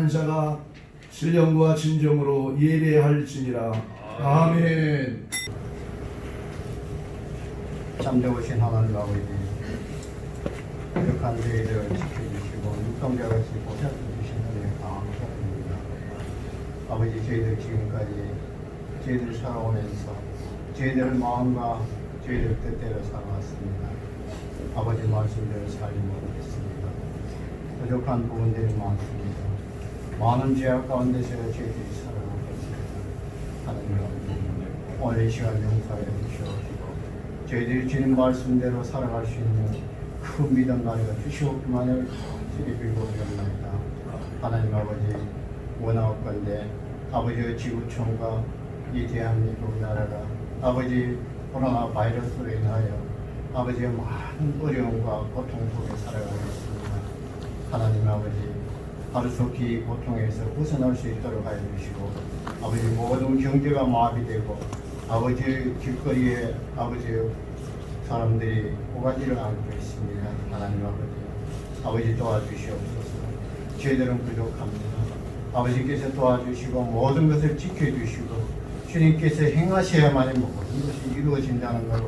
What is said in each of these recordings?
한사가 신령과 진정으로 예배할지니라. 아멘. 잠재우신 하나님 아버지, 부족한 저희들을 지켜주시고 육성자같이 보살펴주신 은혜 감사드립니다. 아버지, 저희들 지금까지 저희들 살아오면서 저희들 마음과 저희들 뜻대로 살아왔습니다. 아버지 말씀대로 살지 못했습니다. 부족한 부분들이 많습니다. 많은 죄악 가운데서 저희들이 살아가고 있습니다. 하나님 아버지, 오늘 이 시간 용서해 주시옵시고 저희들이 주님 말씀대로 살아갈 수 있는 큰 믿음 나라가 주시옵기만을 간절히 빌고옵나이다. 하나님 아버지, 원하옵건대 아버지의 지구촌과 이 대한민국 나라가 아버지 코로나 바이러스로 인하여 아버지의 많은 어려움과 고통 속에 살아가고 있습니다. 하나님 아버지, 하루속히 고통에서 벗어날 수 있도록 하여 주시고 아버지 모든 경제가 마비되고 아버지 길거리에 아버지 사람들이 오가지를 안고 있습니다. 하나님 아버지 도와주시옵소서. 저희들은 부족합니다. 아버지께서 도와주시고 모든 것을 지켜주시고 주님께서 행하셔야만이 모든 것이 이루어진다는 것을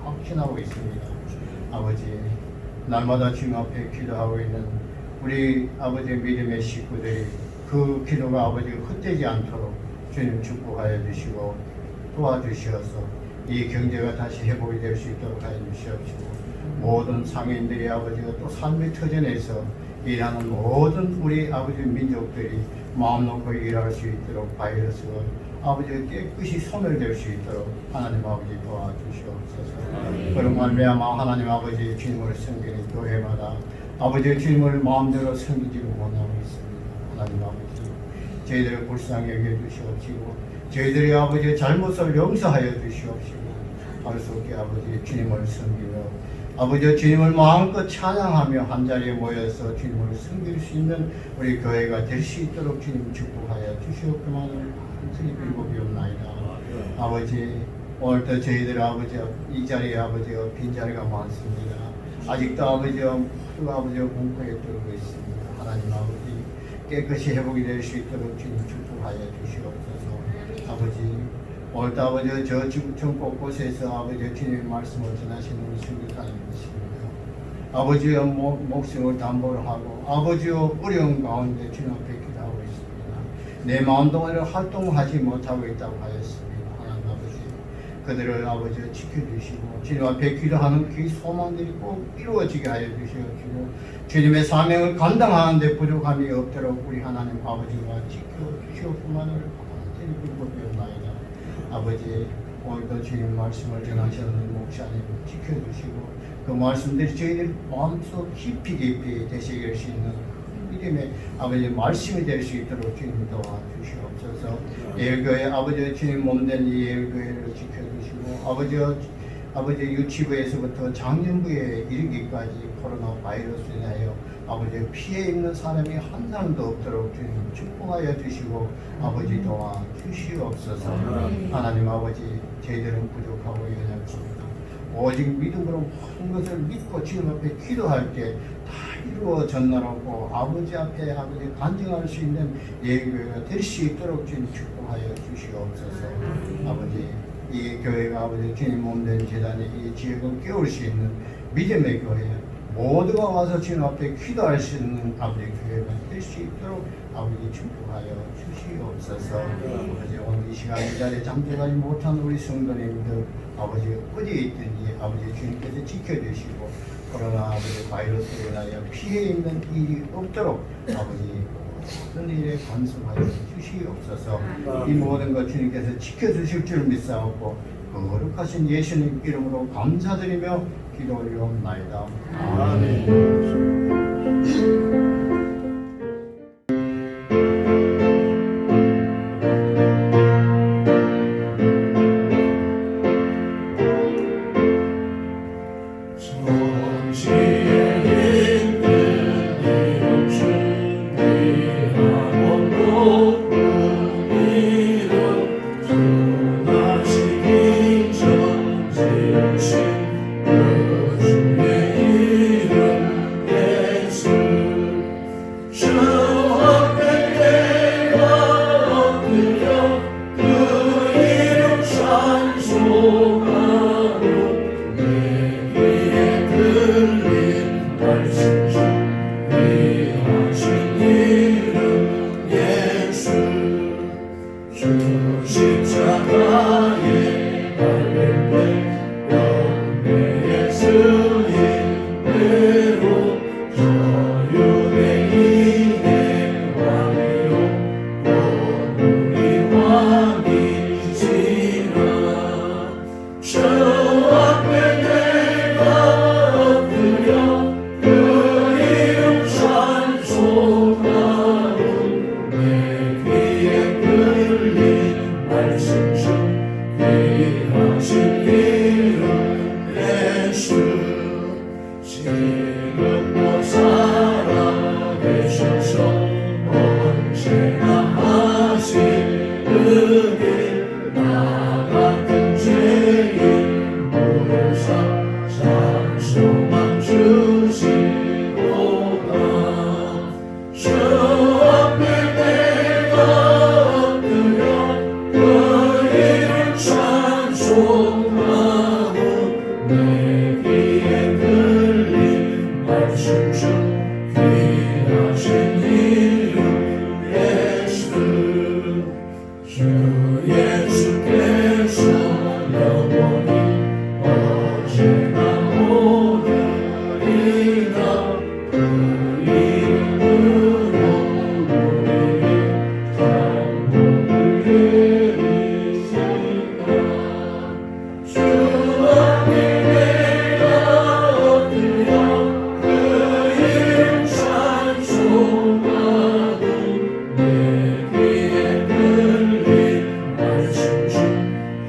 확신하고 있습니다. 아버지, 날마다 주님 앞에 기도하고 있는 우리 아버지의 믿음의 식구들이 그 기도가 아버지가 헛되지 않도록 주님 축복하여 주시고 도와주시어서 이 경제가 다시 회복이 될 수 있도록 하여 주시옵시고 모든 상인들이 아버지가 또 삶의 터전에서 일하는 모든 우리 아버지 민족들이 마음 놓고 일할 수 있도록 바이러스가 아버지가 깨끗이 소멸될 수 있도록 하나님 아버지 도와주시옵소서. 그런 말미암아 하나님 아버지 주님을 섬기는 교회마다 아버지의 주님을 마음대로 섬기지를 못하고 있습니다. 하나님 아버지, 저희들을 불쌍히 여겨주시옵시고 저희들이 아버지의 잘못을 용서하여 주시옵시고 하루속히 아버지 주님을 섬기며 아버지 주님을 마음껏 찬양하며 한자리에 모여서 주님을 섬길 수 있는 우리 교회가 될 수 있도록 주님 축복하여 주시옵기만을 간절히 빌고비옵나이다. 아버지, 오늘도 저희들 아버지 이 자리에 아버지가 빈자리가 많습니다. 아직도 아버지가 공포에 떨고 있습니다. 하나님 아버지, 깨끗이 회복이 될 수 있도록 주님 축복하여 주시옵소서. 아버지, 오늘도 아버지 저 지구촌 곳곳에서 아버지 주님의 말씀을 전하시는 우리 성교사님 있습니다. 아버지의 목숨을 담보로 하고 아버지의 어려운 가운데 주님 앞에 기도하고 있습니다. 내 마음동안을 활동하지 못하고 있다고 하였습니다. 하나님 아버지, 그들을 아버지 지켜주시고 주님 앞에 기도하는 그 소망들이 꼭 이루어지게 하여 주시옵시고 주님의 사명을 감당하는 데 부족함이 없도록 우리 하나님 아버지가 지켜주시옵기만을 간절히 빌고비옵나이다. 아버지, 오늘도 주님 말씀을 전하시는 목사님 지켜주시고 그 말씀들이 저희들 마음속 깊이 되시게 할 수 있는 믿음의 아버지 말씀이 될 수 있도록 주님 도와주시옵소서. 예일교회 아버지 주님 몸된 이 예일교회를 지켜주시고 아버지 유치부에서부터 장년부에 이르기까지 코로나 바이러스에 인하여 아버지 피해 있는 사람이 한 사람도 없도록 주님 축복하여 주시고 아버지 도와주시옵소서. 하나님 아버지, 저희들은 부족하고 연약합니다. 오직 믿음으로 모든 것을 믿고 주님 앞에 기도할 때 다 이루어졌나라고 아버지 앞에 아버지 간증할 수 있는 예교회가 될 수 있도록 주님 축복하여 주시옵소서. 아버지, 이 교회가 아버지 주님 몸된 재단이 이 지역을 깨울 수 있는 믿음의 교회, 모두가 와서 주님 앞에 기도할 수 있는 아버지 교회가 될 수 있도록 아버지 축복하여 주시옵소서. 아버지, 오늘 이 시간 이 자리에 잠들지 못한 우리 성도님들 아버지 어디에 있든지 아버지 주님께서 지켜주시고 코로나 아버지 바이러스로 인하여 피해 있는 일이 없도록 아버지 모든 일에 간섭하여 주시옵소서. 이 모든 것 주님께서 지켜주실 줄 믿사옵고 거룩하신 예수님 이름으로 감사드리며 기도 올리옵나이다. 아멘. 주의 이름 아니지라 주 앞에 내가 엎드려 그 이름 찬송하고 내 귀에 들린 말씀 중 귀하신 이름 예수 지금도 살아계셔서 언제나 하시느니 나 같은 죄인 무사 찬송만 주시도다 주 앞에 내가 엎드려 그 이름 찬송하고 내 귀에 들린 말씀 중 귀하신 이름 예수 주 예수께서 영원히 언제나 오르리라 그 이름으로 우리의 장목을 내리시라 주 앞에 내가 엎드려 그 이름 찬송하고 내 귀에 들린 말씀 중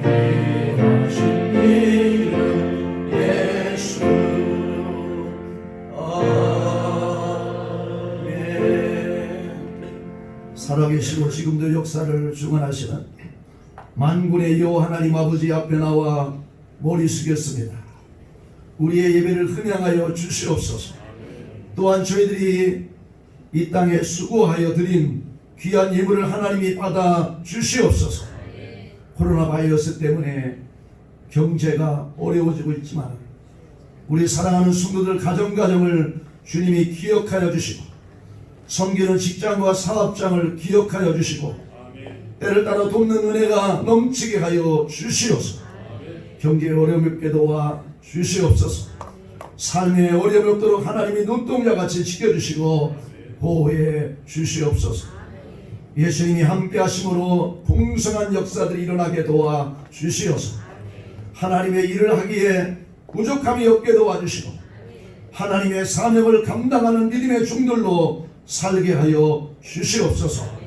귀하신 이름 예수 아멘. 살아계시고 지금도 역사를 주관하시는 만군의 여호와 하나님 아버지 앞에 나와 머리 숙였습니다. 우리의 예배를 흥양하여 주시옵소서. 또한 저희들이 이 땅에 수고하여 드린 귀한 예물을 하나님이 받아 주시옵소서. 코로나 바이러스 때문에 경제가 어려워지고 있지만 우리 사랑하는 성도들 가정가정을 주님이 기억하여 주시고 섬기는 직장과 사업장을 기억하여 주시고 때를 따라 돕는 은혜가 넘치게 하여 주시옵소서. 경제의 어려움이 없게 도와 주시옵소서. 삶의 어려움이 없도록 하나님이 눈동자같이 지켜주시고 보호해 주시옵소서. 예수님이 함께 하심으로 풍성한 역사들이 일어나게 도와 주시옵소서. 하나님의 일을 하기에 부족함이 없게 도와주시고 하나님의 사명을 감당하는 믿음의 종들로 살게 하여 주시옵소서.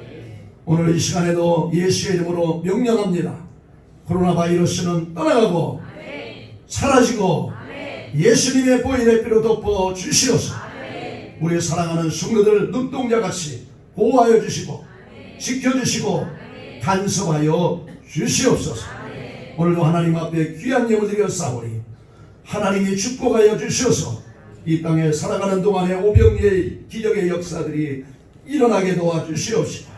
오늘 이 시간에도 예수의 이름으로 명령합니다. 코로나 바이러스는 떠나가고 사라지고 예수님의 보혈의 피로 덮어 주시옵소서. 우리 사랑하는 성도들 눈동자같이 보호하여 주시고 지켜주시고 간섭하여 주시옵소서. 오늘도 하나님 앞에 귀한 예물 드려 싸우니 하나님이 축복하여 주셔서 이 땅에 살아가는 동안에 오병이의 기적의 역사들이 일어나게 도와주시옵시고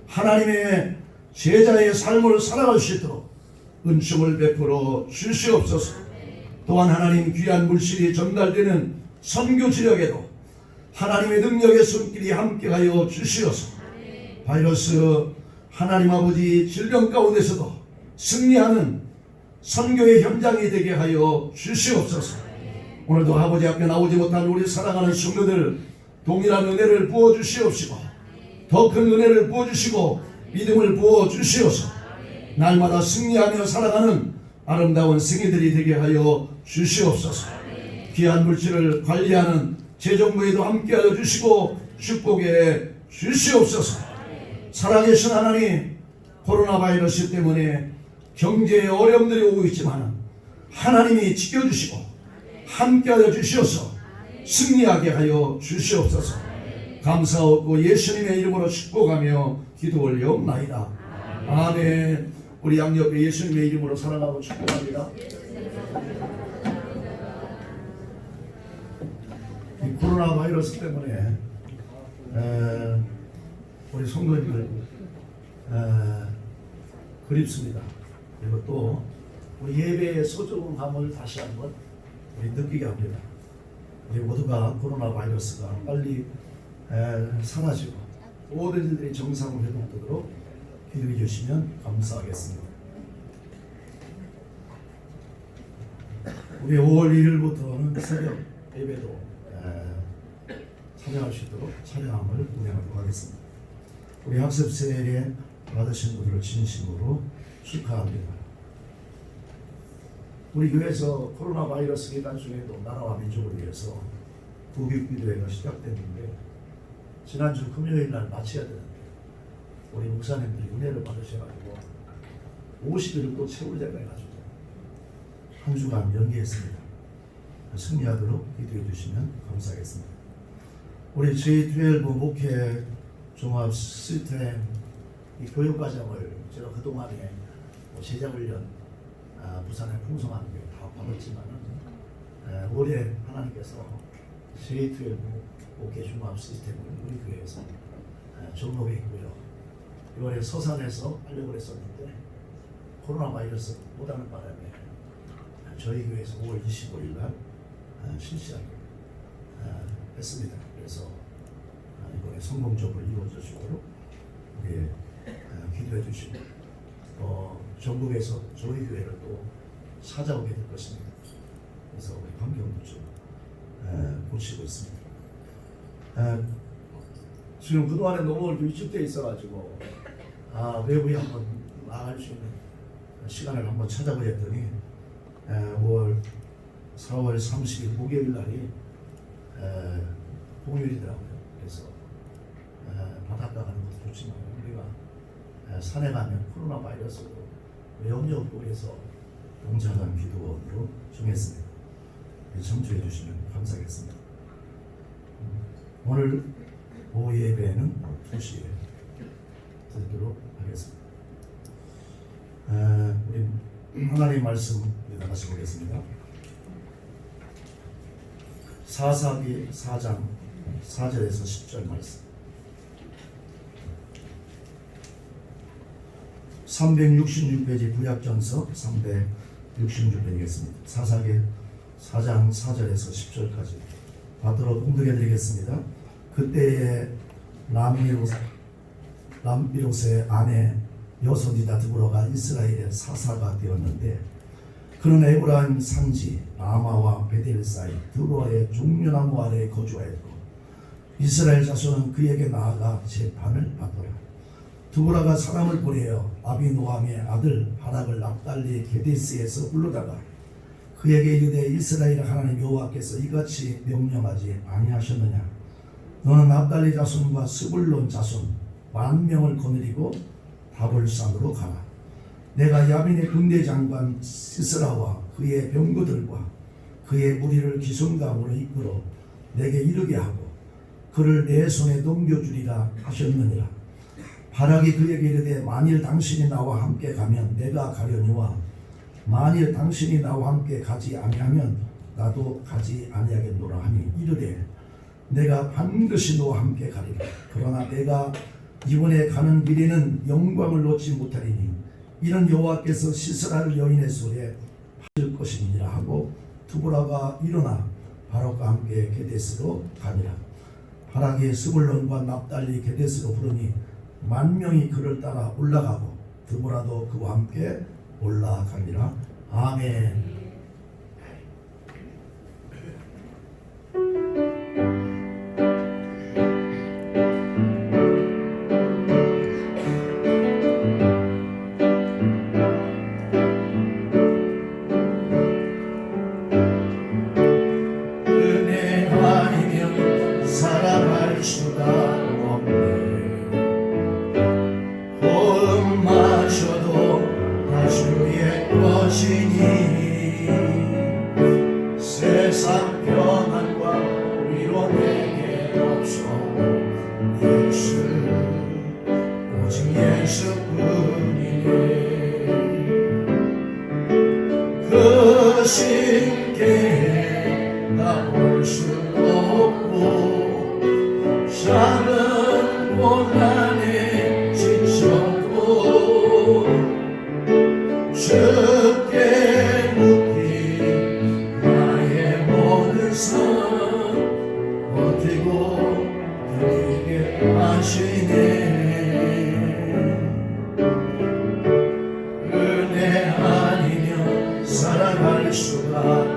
하나님의 제자의 삶을 살아갈 수 있도록 은총을 베풀어 주시옵소서. 또한 하나님 귀한 물질이 전달되는 선교 지역에도 하나님의 능력의 손길이 함께하여 주시옵소서. 바이러스 하나님 아버지 질병 가운데서도 승리하는 선교의 현장이 되게 하여 주시옵소서. 오늘도 아버지 앞에 나오지 못한 우리 사랑하는 성도들 동일한 은혜를 부어주시옵시고 더 큰 은혜를 부어주시고 믿음을 부어주시옵소서. 날마다 승리하며 살아가는 아름다운 생애들이 되게 하여 주시옵소서. 귀한 물질을 관리하는 재정부에도 함께하여 주시고 축복해 주시옵소서. 살아계신 하나님, 코로나 바이러스 때문에 경제의 어려움들이 오고 있지만 하나님이 지켜주시고 함께하여 주시옵소서. 승리하게 하여 주시옵소서. 감사하고 예수님의 이름으로 축복하며 기도 올려옵나이다. 아멘. 우리 양옆에 예수님의 이름으로 사랑하고 축복합니다. 이 코로나 바이러스 때문에 우리 성도님들 그립습니다. 그리고 또 우리 예배의 소중함을 다시 한번 우리 느끼게 합니다. 우리 모두가 코로나 바이러스가 빨리 사라지고 모든 일들이 정상으로 회복되도록 기도해 주시면 감사하겠습니다. 우리 5월 1일부터는 새벽 예배도 참여할 수 있도록 찬양함을 운영하도록 하겠습니다. 우리 학습 세례 받으신 분들을 진심으로 축하합니다. 우리 교회에서 코로나 바이러스 기간 중에도 나라와 민족을 위해서 구급기도회가 시작됐는데 지난주 금요일 날 마쳐야 되는데 우리 목사님들이 은혜를 받으셔가지고 50일을 또 채울 때가 해가지고 한 주간 연기했습니다. 승리하도록 기도해 주시면 감사하겠습니다. 우리 J12 목회 종합 시스템 이 교육과정을 제가 그동안에 제자훈련 부산의 풍성한 교회 다 받았지만은 올해 하나님께서 J12 목회 종합 시스템을 우리 교회에서 접목해 있고요. 6월에 서산에서 하려고 했었는데 코로나 바이러스 못하는 바람에 저희 교회에서 5월 25일 날 실시하기로 했습니다. 그래서 이번에 성공적으로 이루어지도록 우리 기도해 주시고 전국에서 저희 교회를 또 찾아오게 될 것입니다. 그래서 우리 환경도 좀 고치고 있습니다. 지금 그동안에 너무 위축되어 있어가지고 외부에 한번 나갈 수 있는 시간을 한번 찾아보려 했더니 4월 30일 목요일 날이 공휴일이더라고요. 그래서 바닷가 가는 것도 좋지만 우리가 산에 가면 코로나 바이러스로 염려 없고 해서 동자간 기도원으로 정했습니다. 청취해 주시면 감사하겠습니다. 오늘 오후 예배는 2시에 드리도록 하겠습니다. 우리 하나님 말씀 다시 보겠습니다. 사사기 4장 4절에서 10절 말씀. 366페이지 구약전서 366페이지겠습니다. 사사기 4장 4절에서 10절까지 받들어 봉독해 드리겠습니다. 그때에 람비롯의 아내 여손이다 드보라가 이스라엘의 사사가 되었는데 그는 에브라임 산지 라마와 베델 사이 드보라의 종려나무 아래에 거주하였고 이스라엘 자손은 그에게 나아가 재판을 받더라. 드보라가 사람을 보내어 아비노함의 아들 바락을 납달리 게데스에서 불러다가 그에게 이르되 이스라엘 하나님 여호와께서 이같이 명령하지 아니하셨느냐. 너는 납달리 자손과 스불론 자손 10,000명을 거느리고 다볼산으로 가라. 내가 야빈의 군대 장관 시스라와 그의 병거들과 그의 무리를 기손강으로 이끌어 내게 이르게 하고 그를 내 손에 넘겨주리라 하셨느니라. 바락이 그에게 이르되 만일 당신이 나와 함께 가면 내가 가려니와 만일 당신이 나와 함께 가지 아니하면 나도 가지 아니하겠노라 하니 이르되 내가 반드시 너와 함께 가리라. 그러나 내가 이번에 가는 길에는 영광을 얻지 못하리니 이는 여호와께서 시스라를 여인의 손에 파실 것이니라 하고 드보라가 일어나 바락과 함께 게데스로 가니라. 바락이 스불론과 납달리 게데스로 부르니 10,000명이 그를 따라 올라가고 드보라도 그와 함께 올라가니라. 아멘. 은혜 아니면 살아갈 수가 없네. 호흡 마셔도 다 주의 것이니 세상 평안과 위로 내게 없어. 예수 오직 예수뿐이네. 그 신께 나 볼 수 없고 작은 고난에 지쳐도 주께 묻기 나의 모든 삶 버티고 느끼게 하시네. 은혜 아니면 살아갈 수가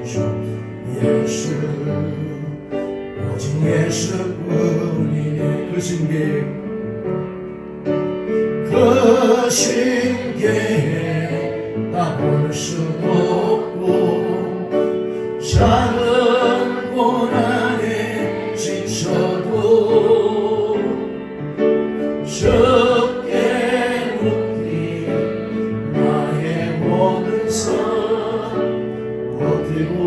주 예수 오직 예수뿐이네. 그 신기에 나 볼 수도 없고 작은 고난에 지쳐도 적게 묻기 나의 모든 선 버티고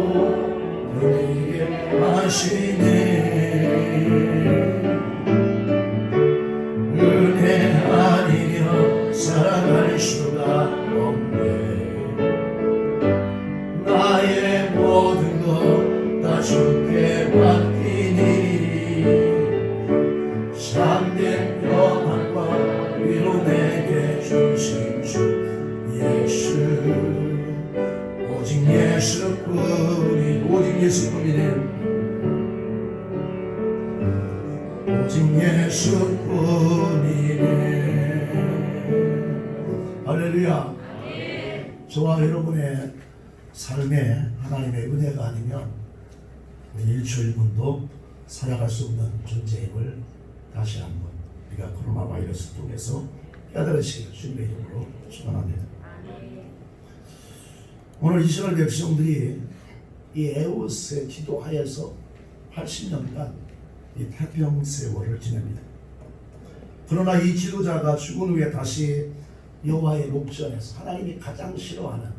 너에게 하시네. 은혜 아니며 살아갈 수가 없네. 나의 모든 것 다 주께 맡기니 참된 평안과 위로 내게 주신 주 예수 오직 예수뿐이 오직 예수뿐이네. 오직 예수뿐이네. 할렐루야. 저와 여러분의 삶에 하나님의 은혜가 아니면 우리 일초일분도 살아갈 수 없는 존재임을 다시 한번 우리가 코로나 바이러스 통해서 깨달으시길 주님의 이름으로 축원합니다. 오늘 이스라엘 백성들이 이 에우스에 기도하여서 80년간 이 태평 세월을 지냅니다. 그러나 이 지도자가 죽은 후에 다시 여호와의 목전에서 하나님이 가장 싫어하는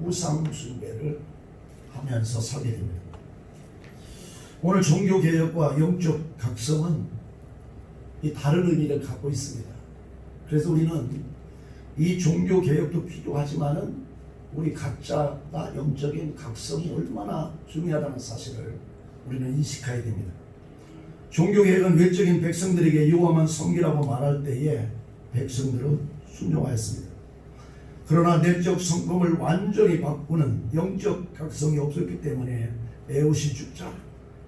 우상 숭배를 하면서 살게 됩니다. 오늘 종교 개혁과 영적 각성은 이 다른 의미를 갖고 있습니다. 그래서 우리는 이 종교 개혁도 필요하지만은 우리 각자가 영적인 각성이 얼마나 중요하다는 사실을 우리는 인식해야 됩니다. 종교 개혁은 외적인 백성들에게 여호와만 섬기라고 말할 때에 백성들은 순종하였습니다. 그러나 내적 성품을 완전히 바꾸는 영적 각성이 없었기 때문에 에웃이 죽자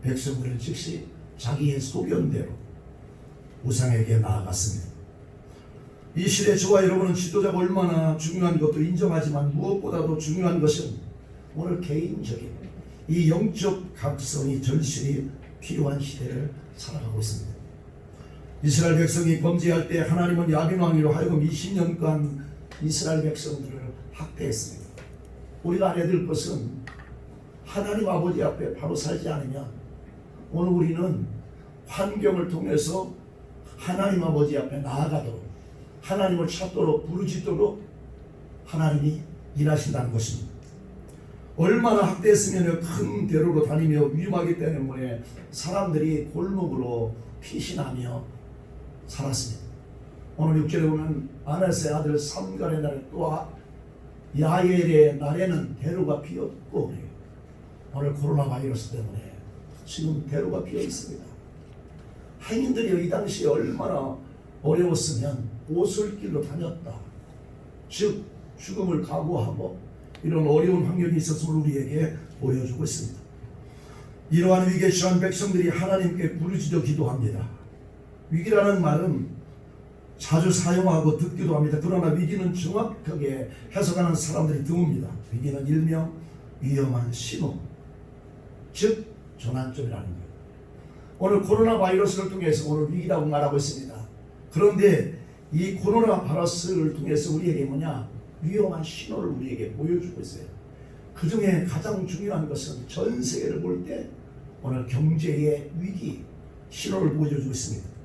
백성들은 즉시 자기의 소견대로 우상에게 나아갔습니다. 이 시대 저와 여러분은 지도자가 얼마나 중요한 것도 인정하지만 무엇보다도 중요한 것은 오늘 개인적인 이 영적 각성이 절실히 필요한 시대를 살아가고 있습니다. 이스라엘 백성이 범죄할 때 하나님은 야긴 왕으로 하여금 20년간 이스라엘 백성들을 학대했습니다. 우리가 알아야 될 것은 하나님 아버지 앞에 바로 살지 않으면 오늘 우리는 환경을 통해서 하나님 아버지 앞에 나아가도록 하나님을 찾도록 부르짖도록 하나님이 일하신다는 것입니다. 얼마나 학대했으면 큰 대로로 다니며 위험하기 때문에 사람들이 골목으로 피신하며 살았습니다. 오늘 6절에 보면 아나스의 아들 삼갈의 날에 또 야엘의 날에는 대로가 비었고 그래요. 오늘 코로나 바이러스 때문에 지금 대로가 비어 있습니다. 행인들이 이 당시에 얼마나 어려웠으면 오솔길로 다녔다. 즉 죽음을 각오하고 이런 어려운 환경이 있었음을 우리에게 보여주고 있습니다. 이러한 위기에 처한 백성들이 하나님께 부르짖어 기도합니다. 위기라는 말은 자주 사용하고 듣기도 합니다. 그러나 위기는 정확하게 해석하는 사람들이 드뭅니다. 위기는 일명 위험한 신호, 즉 전환점이라는 거예요. 오늘 코로나 바이러스를 통해서 오늘 위기라고 말하고 있습니다. 그런데 이 코로나 바이러스를 통해서 우리에게 뭐냐? 위험한 신호를 우리에게 보여주고 있어요. 그 중에 가장 중요한 것은 전 세계를 볼 때 오늘 경제의 위기 신호를 보여주고 있습니다.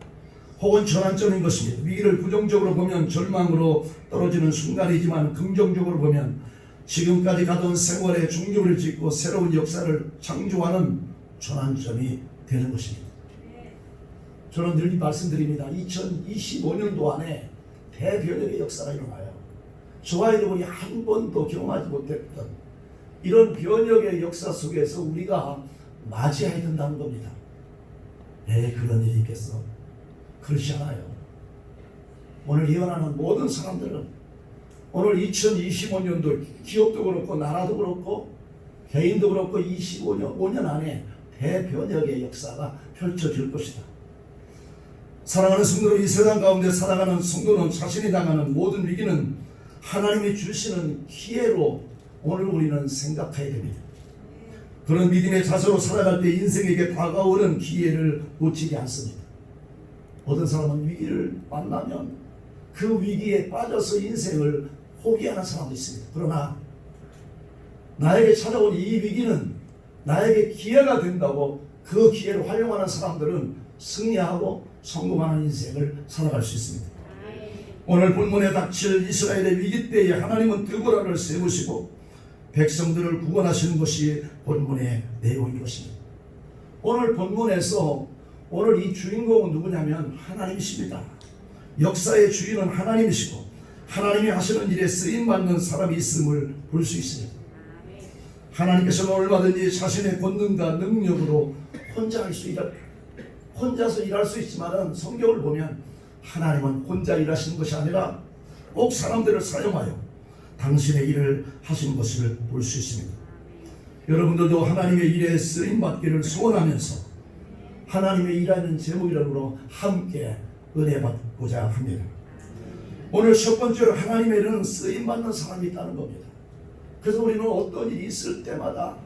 혹은 전환점인 것입니다. 위기를 부정적으로 보면 절망으로 떨어지는 순간이지만 긍정적으로 보면 지금까지 가던 생활에 중심을 짓고 새로운 역사를 창조하는 전환점이 되는 것입니다. 저는 늘 말씀드립니다. 2025년도 안에 대변혁의 역사가 일어나요. 저와 여러분이 한 번도 경험하지 못했던 이런 변혁의 역사 속에서 우리가 맞이해야 된다는 겁니다. 왜 그런 일이 있겠어? 그렇지 않아요. 오늘 예언하는 모든 사람들은 오늘 2025년도 기업도 그렇고 나라도 그렇고 개인도 그렇고 5년 안에 대변혁의 역사가 펼쳐질 것이다. 사랑하는 성도는 이 세상 가운데 살아가는 성도는 자신이 당하는 모든 위기는 하나님이 주시는 기회로 오늘 우리는 생각해야 됩니다. 그런 믿음의 자세로 살아갈 때 인생에게 다가오는 기회를 놓치지 않습니다. 어떤 사람은 위기를 만나면 그 위기에 빠져서 인생을 포기하는 사람도 있습니다. 그러나 나에게 찾아온 이 위기는 나에게 기회가 된다고 그 기회를 활용하는 사람들은 승리하고 성공하는 인생을 살아갈 수 있습니다. 오늘 본문에 닥칠 이스라엘의 위기 때에 하나님은 드보라를 세우시고 백성들을 구원하시는 것이 본문의 내용인 것입니다. 오늘 본문에서 오늘 이 주인공은 누구냐면 하나님이십니다. 역사의 주인은 하나님이시고 하나님이 하시는 일에 쓰임받는 사람이 있음을 볼 수 있습니다. 하나님께서는 얼마든지 자신의 권능과 능력으로 혼자서 일할 수 있지만 성경을 보면 하나님은 혼자 일하시는 것이 아니라 꼭 사람들을 사용하여 당신의 일을 하시는 것을 볼 수 있습니다. 여러분들도 하나님의 일에 쓰임받기를 소원하면서 하나님의 일하는 제목이라므로 함께 은혜 받고자 합니다. 오늘 첫 번째로 하나님의 일은 쓰임받는 사람이 있다는 겁니다. 그래서 우리는 어떤 일이 있을 때마다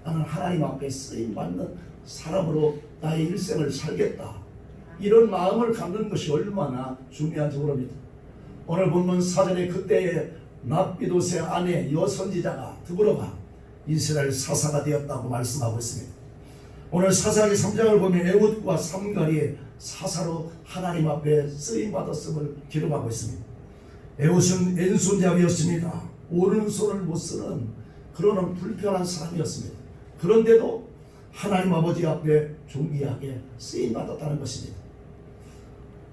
나는 하나님 앞에 쓰임받는 사람으로 나의 일생을 살겠다, 이런 마음을 갖는 것이 얼마나 중요한지 모릅니다. 오늘 본문 4절에 그때에 납비도세 아내 여선지자가 드보라가 이스라엘 사사가 되었다고 말씀하고 있습니다. 오늘 사사기 3장을 보면 에훗과 삼갈이 사사로 하나님 앞에 쓰임받았음을 기록하고 있습니다. 에훗은 왼손잡이였습니다. 오른손을 못 쓰는 그런 불편한 사람이었습니다. 그런데도 하나님 아버지 앞에 존귀하게 쓰임받았다는 것입니다.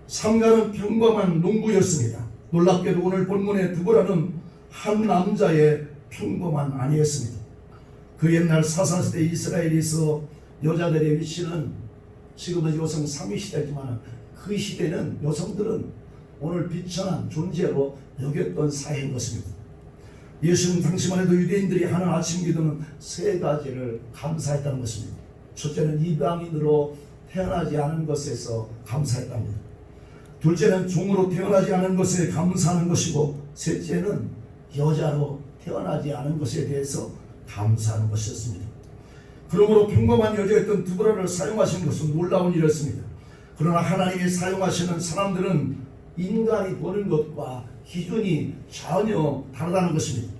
삼갈은 평범한 농부였습니다. 놀랍게도 오늘 본문의 드보라는 한 남자의 평범한 아내였습니다. 그 옛날 사사시대 이스라엘에서 여자들의 위치는 지금은 여성 3위 시대지만 그 시대는 여성들은 오늘 비천한 존재로 여겼던 사회인 것입니다. 예수는 당시만 해도 유대인들이 하는 아침 기도는 세 가지를 감사했다는 것입니다. 첫째는 이방인으로 태어나지 않은 것에서 감사했답니다. 둘째는 종으로 태어나지 않은 것에 감사하는 것이고, 셋째는 여자로 태어나지 않은 것에 대해서 감사하는 것이었습니다. 그러므로 평범한 여자였던 드보라를 사용하신 것은 놀라운 일이었습니다. 그러나 하나님이 사용하시는 사람들은 인간이 보는 것과 기준이 전혀 다르다는 것입니다.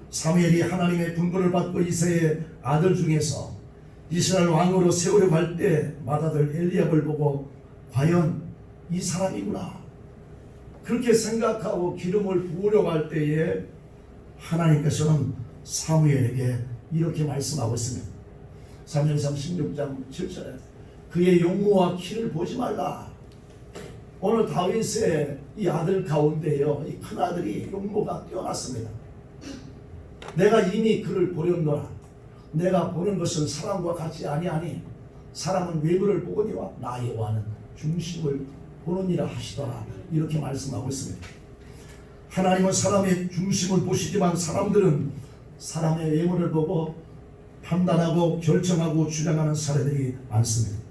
사무엘이 하나님의 분부를 받고 이새의 아들 중에서 이스라엘 왕으로 세우려고 할 때 맏아들 엘리압을 보고 과연 이 사람이구나 그렇게 생각하고 기름을 부으려고 할 때에 하나님께서는 사무엘에게 이렇게 말씀하고 있습니다. 사무엘상 16장 7절에 그의 용모와 키를 보지 말라. 오늘 다윗의 이 아들 가운데요, 이 큰아들이 용모가 뛰어났습니다. 내가 이미 그를 보렸노라. 내가 보는 것은 사람과 같이 아니하니 사람은 외모를 보거니와 나 여호와는 중심을 보느니라 하시더라. 이렇게 말씀하고 있습니다. 하나님은 사람의 중심을 보시지만 사람들은 사람의 외모를 보고 판단하고 결정하고 주장하는 사례들이 많습니다.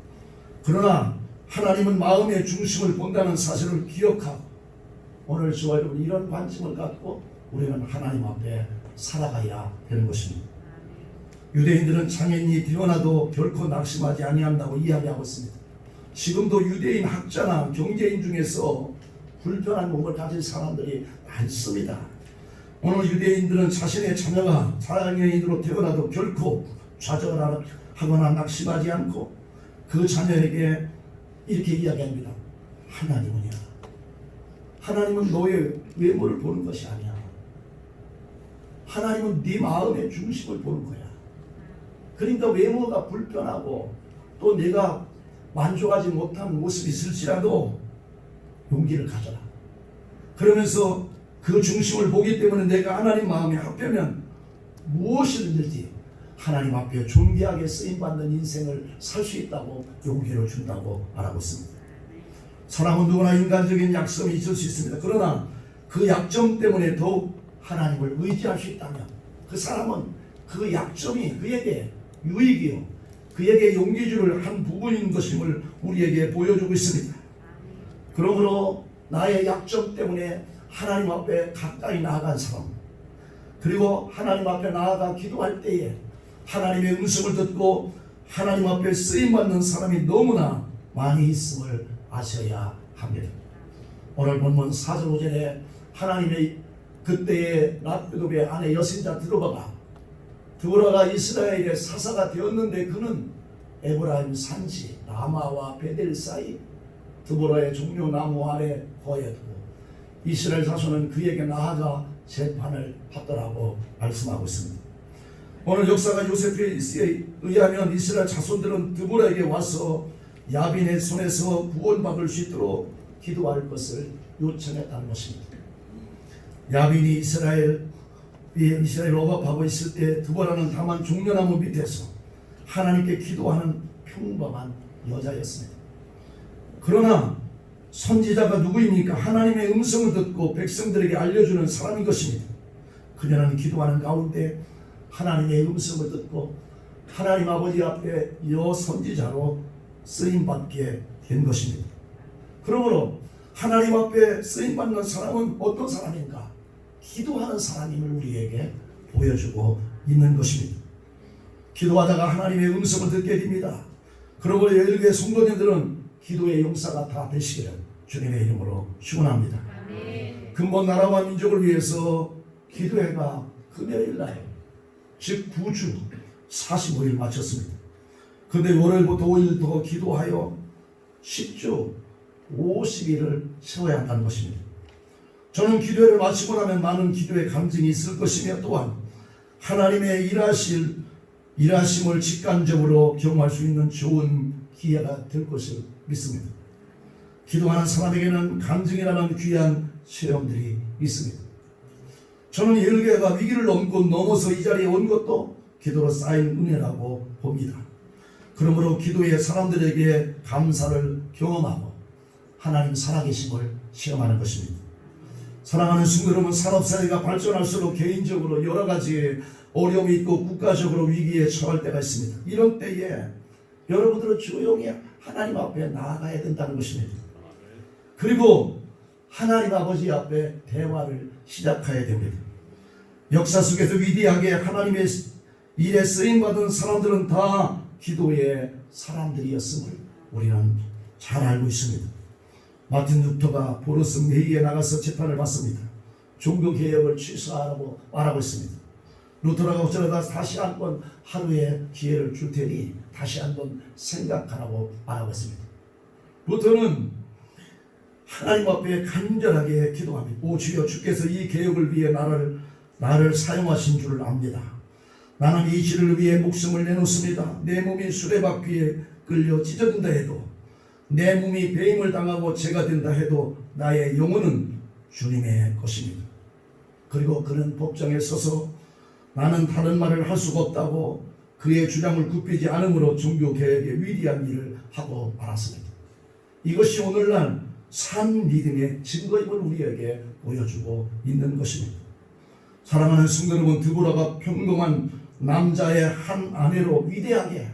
그러나 하나님은 마음의 중심을 본다는 사실을 기억하고 오늘 저와 여러분 이런 관심을 갖고 우리는 하나님 앞에 살아가야 되는 것입니다. 유대인들은 장애인이 태어나도 결코 낙심하지 아니한다고 이야기하고 있습니다. 지금도 유대인 학자나 경제인 중에서 불편한 몸을 가진 사람들이 많습니다. 오늘 유대인들은 자신의 자녀가 장애인으로 태어나도 결코 좌절하거나 낙심하지 않고 그 자녀에게 이렇게 이야기합니다. 하나님은요, 하나님은 너의 외모를 보는 것이 아니야. 하나님은 네 마음의 중심을 보는 거야. 그러니까 외모가 불편하고 또 내가 만족하지 못한 모습이 있을지라도 용기를 가져라. 그러면서 그 중심을 보기 때문에 내가 하나님 마음에 합하면 무엇이든지 하나님 앞에 존귀하게 쓰임받는 인생을 살 수 있다고 용기를 준다고 말하고 있습니다. 사람은 누구나 인간적인 약점이 있을 수 있습니다. 그러나 그 약점 때문에 더욱 하나님을 의지할 수 있다면 그 사람은 그 약점이 그에게 유익이요 그에게 용기 줄 한 부분인 것임을 우리에게 보여주고 있습니다. 그러므로 나의 약점 때문에 하나님 앞에 가까이 나아간 사람, 그리고 하나님 앞에 나아가 기도할 때에 하나님의 음성을 듣고 하나님 앞에 쓰임받는 사람이 너무나 많이 있음을 아셔야 합니다. 오늘 본문 4절 5절에 하나님의 그때의 랍비도의 아내 여신자 드보라가 이스라엘의 사사가 되었는데 그는 에브라임 산지 라마와 베델 사이 드보라의 종려 나무 아래 거했고 이스라엘 자손은 그에게 나아가 재판을 받더라고 말씀하고 있습니다. 오늘 역사가 요셉에 의하면 이스라엘 자손들은 드보라에게 와서 야빈의 손에서 구원받을 수 있도록 기도할 것을 요청했다는 것입니다. 야빈이 이스라엘 억압하고 있을 때 드보라는 다만 종려나무 밑에서 하나님께 기도하는 평범한 여자였습니다. 그러나 선지자가 누구입니까? 하나님의 음성을 듣고 백성들에게 알려주는 사람인 것입니다. 그녀는 기도하는 가운데 하나님의 음성을 듣고 하나님 아버지 앞에 여선지자로 쓰임받게 된 것입니다. 그러므로 하나님 앞에 쓰임받는 사람은 어떤 사람인가? 기도하는 사람임을 우리에게 보여주고 있는 것입니다. 기도하다가 하나님의 음성을 듣게 됩니다. 그러므로 열교회 성도님들은 기도의 용사가 다 되시기를 주님의 이름으로 축원합니다. 근본 나라와 민족을 위해서 기도회가 금요일날 즉 9주 45일 마쳤습니다. 그런데 월요일부터 5일 더 기도하여 10주 50일을 세워야 한다는 것입니다. 저는 기도회를 마치고 나면 많은 기도의 감정이 있을 것이며 또한 하나님의 일하심을 직관적으로 경험할 수 있는 좋은 기회가 될 것을 믿습니다. 기도하는 사람에게는 감정이라는 귀한 체험들이 있습니다. 저는 열교회가 위기를 넘어서 이 자리에 온 것도 기도로 쌓인 은혜라고 봅니다. 그러므로 기도의 사람들에게 감사를 경험하고 하나님 살아계심을 체험하는 것입니다. 사랑하는 성도 여러분, 산업사회가 발전할수록 개인적으로 여러 가지 어려움이 있고 국가적으로 위기에 처할 때가 있습니다. 이런 때에 여러분들은 조용히 하나님 앞에 나아가야 된다는 것입니다. 그리고 하나님 아버지 앞에 대화를 시작해야 됩니다. 역사 속에서 위대하게 하나님의 일에 쓰임받은 사람들은 다 기도의 사람들이었음을 우리는 잘 알고 있습니다. 마틴 루터가 보르스 회의에 나가서 재판을 받습니다. 종교개혁을 취소하라고 말하고 있습니다. 루터라가 어쩌다 다시 한번 하루의 기회를 줄 테니 다시 한번 생각하라고 말하고 있습니다. 루터는 하나님 앞에 간절하게 기도합니다. 오 주여, 주께서 이 개혁을 위해 나를 사용하신 줄을 압니다. 나는 이 길을 위해 목숨을 내놓습니다. 내 몸이 수레바퀴에 끌려 찢어진다 해도, 내 몸이 배임을 당하고 죄가 된다 해도 나의 영혼은 주님의 것입니다. 그리고 그는 법정에 서서 나는 다른 말을 할 수가 없다고 그의 주장을 굽히지 않으므로 종교개혁의 위대한 일을 하고 말았습니다. 이것이 오늘날 산 믿음의 증거임을 우리에게 보여주고 있는 것입니다. 사랑하는 성도 여러분, 드보라가 평범한 남자의 한 아내로 위대하게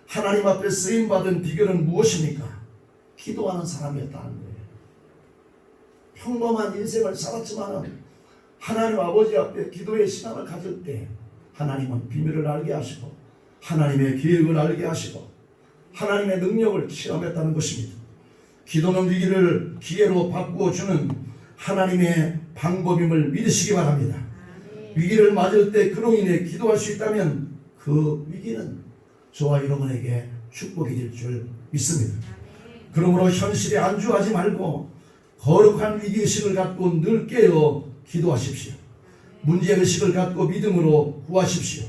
하나님 앞에 쓰임받은 비결은 무엇입니까? 기도하는 사람이었다는 거예요. 평범한 인생을 살았지만 하나님 아버지 앞에 기도의 시간을 가질 때 하나님은 비밀을 알게 하시고 하나님의 계획을 알게 하시고 하나님의 능력을 체험했다는 것입니다. 기도는 위기를 기회로 바꾸어 주는 하나님의 방법임을 믿으시기 바랍니다. 위기를 맞을 때 그로 인해 기도할 수 있다면 그 위기는 저와 여러분에게 축복이 될 줄 믿습니다. 그러므로 현실에 안주하지 말고 거룩한 위기의식을 갖고 늘 깨어 기도하십시오. 문제의식을 갖고 믿음으로 구하십시오.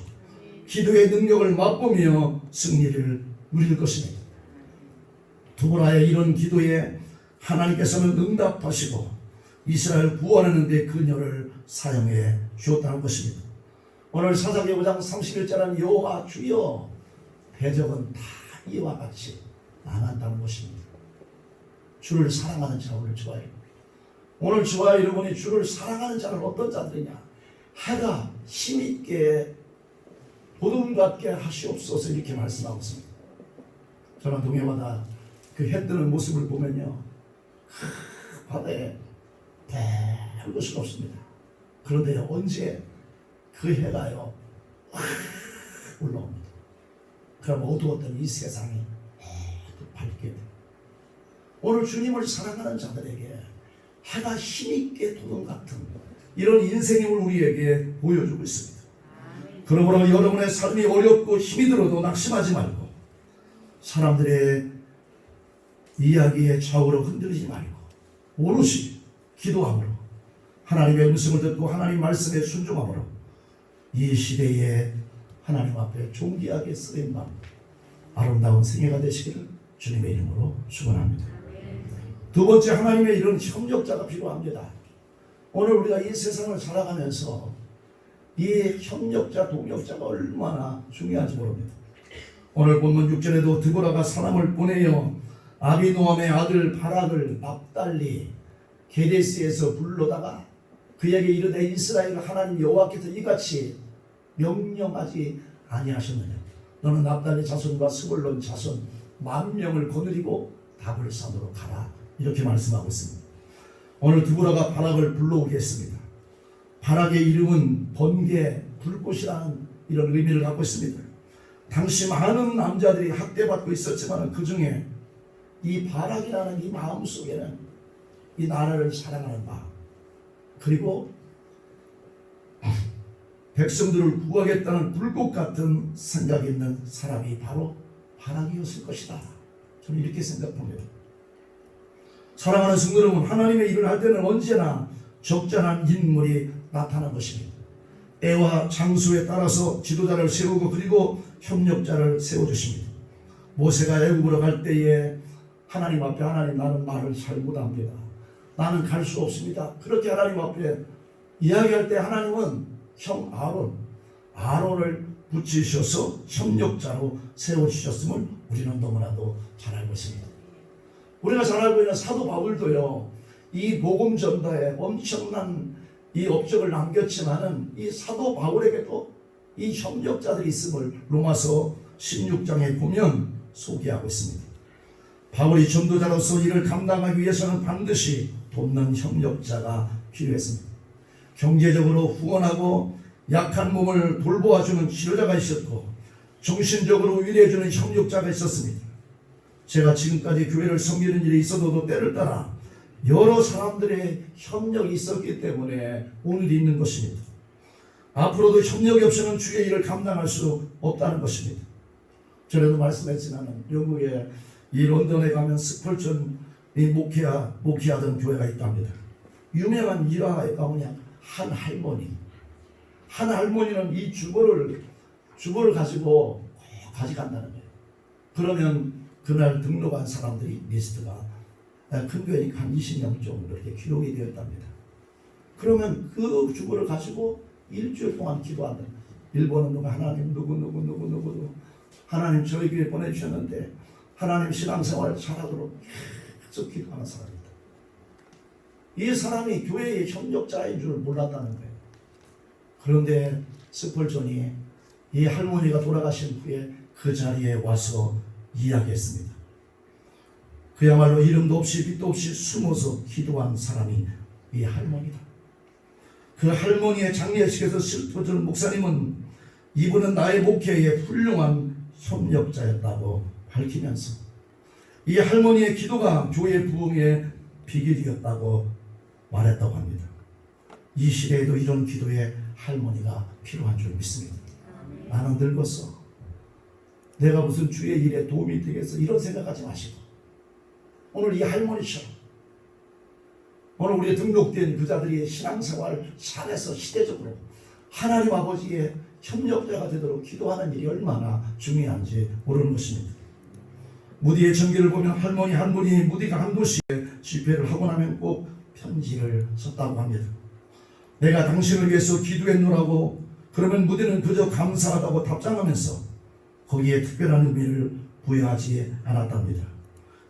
기도의 능력을 맛보며 승리를 누릴 것입니다. 드보라의 이런 기도에 하나님께서는 응답하시고 이스라엘 구원하는 데 그녀를 사용해 주었다는 것입니다. 오늘 사사기 5장 31절은 여호와 주여 대적은 다 이와 같이 망한다는 것입니다. 주를 사랑하는 자 오늘 좋아요. 오늘 저와 여러분이 주를 사랑하는 자는 어떤 자들이냐? 해가 힘있게 보름같게 하시옵소서 이렇게 말씀하고 있습니다. 저는 동해마다 그 해 뜨는 모습을 보면요, 바다에 별 것이 없습니다. 그런데 언제 그 해가요 올라옵니다. 그럼 어두웠던 이 세상이 모두 밝게 됩니다. 오늘 주님을 사랑하는 자들에게 해가 힘있게 도는 같은 이런 인생임을 우리에게 보여주고 있습니다. 그러므로 여러분의 삶이 어렵고 힘이 들어도 낙심하지 말고 사람들의 이야기에 좌우로 흔들리지 말고 오롯이 기도함으로 하나님의 음성을 듣고 하나님 말씀에 순종함으로 이 시대에 하나님 앞에 존귀하게 쓰임받는 아름다운 생애가 되시기를 주님의 이름으로 축원합니다. 두 번째, 하나님의 이런 협력자가 필요합니다. 오늘 우리가 이 세상을 살아가면서 이 협력자, 동력자가 얼마나 중요한지 모릅니다. 오늘 본문 6절에도 드보라가 사람을 보내어 아비노함의 아들 바락을 납달리 게데스에서 불러다가 그에게 이르되 이스라엘 하나님 여호와께서 이같이 명령하지 아니하셨느냐. 너는 납달리 자손과 스불론 자손 10,000명을 거느리고 다볼산으로 가라. 이렇게 말씀하고 있습니다. 오늘 드보라가 바락을 불러오게 했습니다. 바락의 이름은 번개, 불꽃이라는 이런 의미를 갖고 있습니다. 당시 많은 남자들이 학대받고 있었지만 그 중에 이 바락이라는 이 마음 속에는 이 나라를 사랑하는 마음, 그리고 백성들을 구하겠다는 불꽃 같은 생각이 있는 사람이 바로 바락이었을 것이다. 저는 이렇게 생각합니다. 사랑하는 성도 여러분, 하나님의 일을 할 때는 언제나 적절한 인물이 나타난 것입니다. 때와 장소에 따라서 지도자를 세우고 그리고 협력자를 세워주십니다. 모세가 애굽으로 갈 때에 하나님 앞에 하나님 나는 말을 잘 못합니다. 나는 갈 수 없습니다. 그렇게 하나님 앞에 이야기할 때 하나님은 형 아론을 붙이셔서 협력자로 세워주셨음을 우리는 너무나도 잘 알고 있습니다. 우리가 잘 알고 있는 사도 바울도요, 이 복음 전도에 엄청난 이 업적을 남겼지만은 이 사도 바울에게도 이 협력자들이 있음을 로마서 16장에 보면 소개하고 있습니다. 바울이 전도자로서 이를 감당하기 위해서는 반드시 돕는 협력자가 필요했습니다. 경제적으로 후원하고 약한 몸을 돌보아주는 치료자가 있었고 정신적으로 위로해주는 협력자가 있었습니다. 제가 지금까지 교회를 섬기는 일이 있어도 때를 따라 여러 사람들의 협력이 있었기 때문에 오늘이 있는 것입니다. 앞으로도 협력이 없이는 주의 일을 감당할 수 없다는 것입니다. 전에도 말씀했지만 영국의 이 런던에 가면 스펄전이 목회하던 교회가 있답니다. 유명한 일화에 가면 한 할머니는 이 주보를 가지고 꼭 가져간다는 거예요. 그러면 그날 등록한 사람들이 리스트가 큰 교회니까 한 20명 정도 이렇게 기록이 되었답니다. 그러면 그 주보를 가지고 일주일 동안 기도한다. 일본은 누가 하나님 누구 하나님 저희 교회 보내주셨는데 하나님 신앙생활 잘하도록 계속 기도하는 사람입니다. 이 사람이 교회의 협력자인 줄 몰랐다는 거예요. 그런데 스펄전이 이 할머니가 돌아가신 후에 그 자리에 와서 이야기했습니다. 그야말로 이름도 없이 빛도 없이 숨어서 기도한 사람이 이 할머니다. 그 할머니의 장례식에서 슬퍼지는 목사님은 이분은 나의 목회에 훌륭한 협력자였다고 밝히면서 이 할머니의 기도가 교회 부흥의 비결이었다고 말했다고 합니다. 이 시대에도 이런 기도에 할머니가 필요한 줄 믿습니다. 나는 늙었어. 내가 무슨 주의 일에 도움이 되겠어. 이런 생각하지 마시고 오늘 이 할머니처럼 오늘 우리의 등록된 그자들이 신앙생활 잘해서 시대적으로 하나님 아버지의 협력자가 되도록 기도하는 일이 얼마나 중요한지 모르는 것입니다. 무디의 전기를 보면 할머니 한 분이 무디가 한 도시에 집회를 하고 나면 꼭 편지를 썼다고 합니다. 내가 당신을 위해서 기도했노라고 그러면 무디는 그저 감사하다고 답장하면서 거기에 특별한 의미를 부여하지 않았답니다.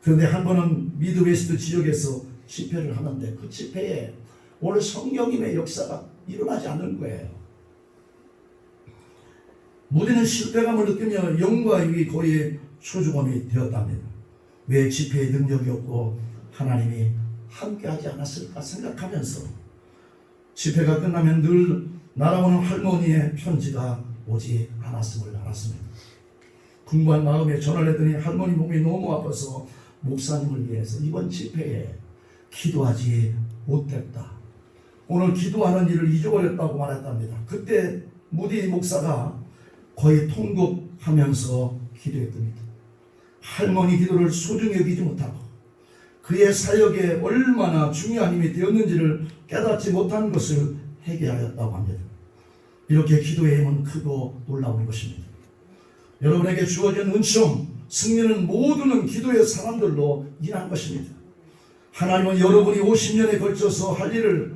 그런데 한 번은 미드웨스트 지역에서 집회를 하는데 그 집회에 오늘 성령님의 역사가 일어나지 않는 거예요. 무디는 실패감을 느끼며 영과 육이 거의 초조감이 되었답니다. 왜 집회의 능력이 없고 하나님이 함께하지 않았을까 생각하면서 집회가 끝나면 늘 날아오는 할머니의 편지가 오지 않았음을 알았습니다. 궁금한 마음에 전화를 했더니 할머니 몸이 너무 아파서 목사님을 위해서 이번 집회에 기도하지 못했다. 오늘 기도하는 일을 잊어버렸다고 말했답니다. 그때 무디 목사가 거의 통곡하면서 기도했답니다. 할머니 기도를 소중히 여기지 못하고 그의 사역에 얼마나 중요한 힘이 되었는지를 깨닫지 못한 것을 회개하였다고 합니다. 이렇게 기도의 힘은 크고 놀라운 것입니다. 여러분에게 주어진 은총, 승리는 모두는 기도의 사람들로 인한 것입니다. 하나님은 여러분이 50년에 걸쳐서 할 일을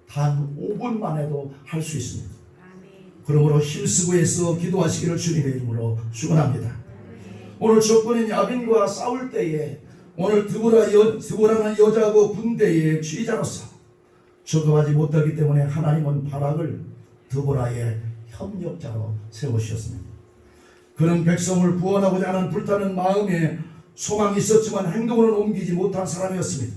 단 5분만 해도 할 수 있습니다. 그러므로 힘쓰고 애써 기도하시기를 주님의 이름으로 축원합니다. 오늘 조건인 야빈과 싸울 때에 오늘 드보라는 여자하고 군대의 지휘자로서 적응하지 못하기 때문에 하나님은 바락을 드보라의 협력자로 세우셨습니다. 그는 백성을 구원하고자 하는 불타는 마음에 소망이 있었지만 행동으로는 옮기지 못한 사람이었습니다.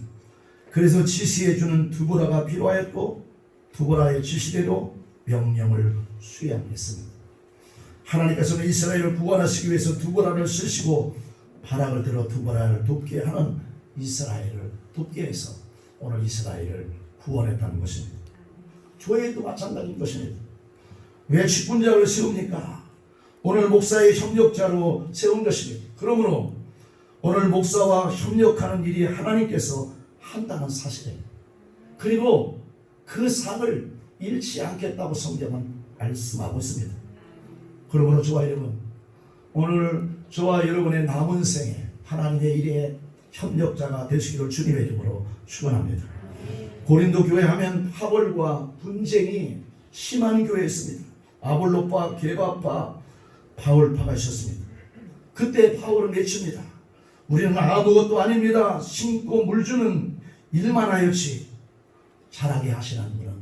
그래서 지시해주는 드보라가 필요하였고 드보라의 지시대로 명령을 수행했습니다. 하나님께서는 이스라엘을 구원하시기 위해서 드보라를 쓰시고 바락을 들어 드보라를 돕게 하는 이스라엘을 돕게 해서 오늘 이스라엘을 구원했다는 것입니다. 교회도 마찬가지인 것입니다. 왜 직분자를 세웁니까? 오늘 목사의 협력자로 세운 것입니다. 그러므로 오늘 목사와 협력하는 일이 하나님께서 한다는 사실이에요. 그리고 그 상을 잃지 않겠다고 성경은 말씀하고 있습니다. 그러므로 저와 여러분, 오늘 저와 여러분의 남은 생에 하나님의 일에 협력자가 되시기를 주님의 이름으로 축원합니다. 고린도 교회 하면 파벌과 분쟁이 심한 교회였습니다. 아볼로파, 게바파, 바울파가 있었습니다. 그때 바울은 외칩니다. 우리는 아무것도 아닙니다. 심고 물주는 일만 하였지 자라게 하시는 분은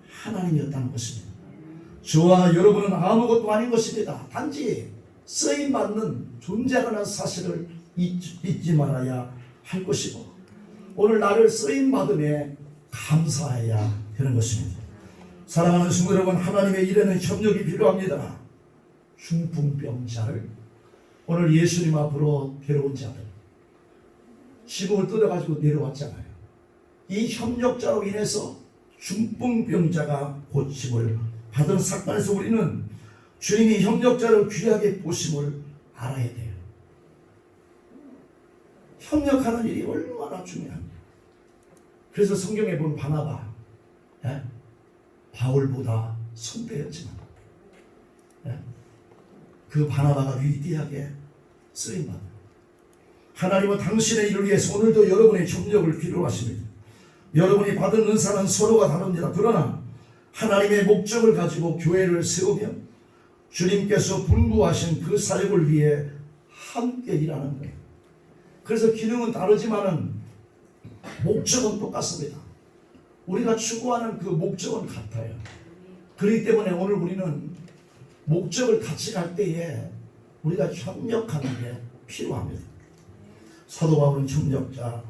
하나님이었다는 것입니다. 저와 여러분은 아무것도 아닌 것입니다. 단지 쓰임받는 존재라는 사실을 잊지 말아야 할 것이고 오늘 나를 쓰임받음에 감사해야 되는 것입니다. 사랑하는 성도 여러분, 하나님의 일에는 협력이 필요합니다. 중풍병자를 오늘 예수님 앞으로 데려온 자들 지붕을 뜯어가지고 내려왔잖아요. 이 협력자로 인해서 중풍병자가 고침을 받은 사건에서 우리는 주님이 협력자를 귀하게 보심을 알아야 돼요. 협력하는 일이 얼마나 중요합니다. 그래서 성경에 보면 바나바 바울보다 선배였지만 그 바나바가 위대하게 쓰임받아요. 하나님은 당신의 일을 위해서 오늘도 여러분의 협력을 필요로 하십니다. 여러분이 받은 은사는 서로가 다릅니다. 그러나 하나님의 목적을 가지고 교회를 세우며 주님께서 분부하신 그 사역을 위해 함께 일하는 거예요. 그래서 기능은 다르지만은 목적은 똑같습니다. 우리가 추구하는 그 목적은 같아요. 그렇기 때문에 오늘 우리는 목적을 같이 갈 때에 우리가 협력하는 게 필요합니다. 사도 바울은 협력자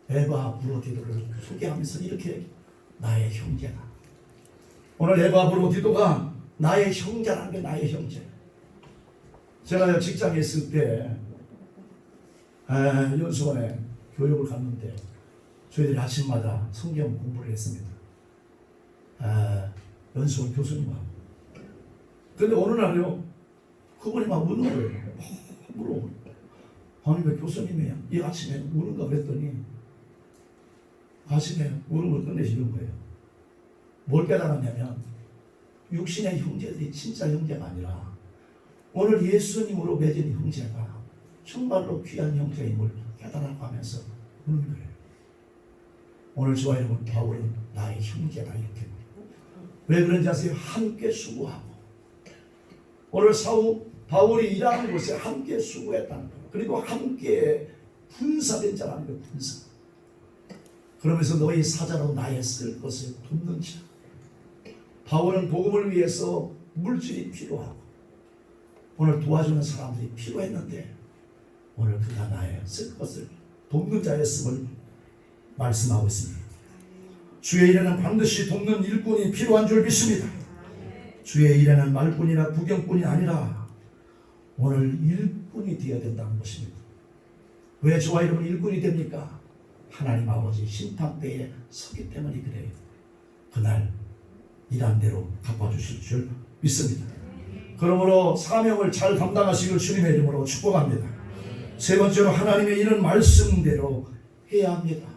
에바브로디도를 소개하면서 이렇게 나의 형제다. 오늘 에바브로디도가 나의 형제라는 게 나의 형제. 제가 직장에 있을 때 연수원에 교육을 갔는데 저희들이 아침마다 성경 공부를 했습니다. 연수원 교수님하고. 근데 어느 날요 그분이 막 우는 거예요. 물어. 아니 왜 교수님이에요? 이 아침에 우는가 그랬더니 아침에 우는 걸 끝내시는 거예요. 뭘 깨달았냐면 육신의 형제들이 진짜 형제가 아니라 오늘 예수님으로 맺은 형제가 정말로 귀한 형제임을 깨달아고 하면서 우는 거예요. 오늘 저와 여러분 바울은 나의 형제다 이렇게. 왜 그런지 아세요? 함께 수고하고 오늘 바울이 일하는 곳에 함께 수고했다는 거예요. 그리고 함께 분사된 자라는 거예요. 분사. 그러면서 너희 사자로 나의 쓸 것을 돕는 자. 바울은 복음을 위해서 물질이 필요하고 오늘 도와주는 사람들이 필요했는데 오늘 그가 나의 쓸 것을 돕는 자였음을 말씀하고 있습니다. 주의 일에는 반드시 돕는 일꾼이 필요한 줄 믿습니다. 주의 일에는 말뿐이나 구경뿐이 아니라 오늘 일꾼이 되어야 된다는 것입니다. 왜 저와 여러분 일꾼이 됩니까? 하나님 아버지 심판대에 서기 때문에 그래요. 그날 일한 대로 갚아주실 줄 믿습니다. 그러므로 사명을 잘 감당하시길 주님의 이름으로 축복합니다. 세 번째로 하나님의 이런 말씀대로 해야 합니다.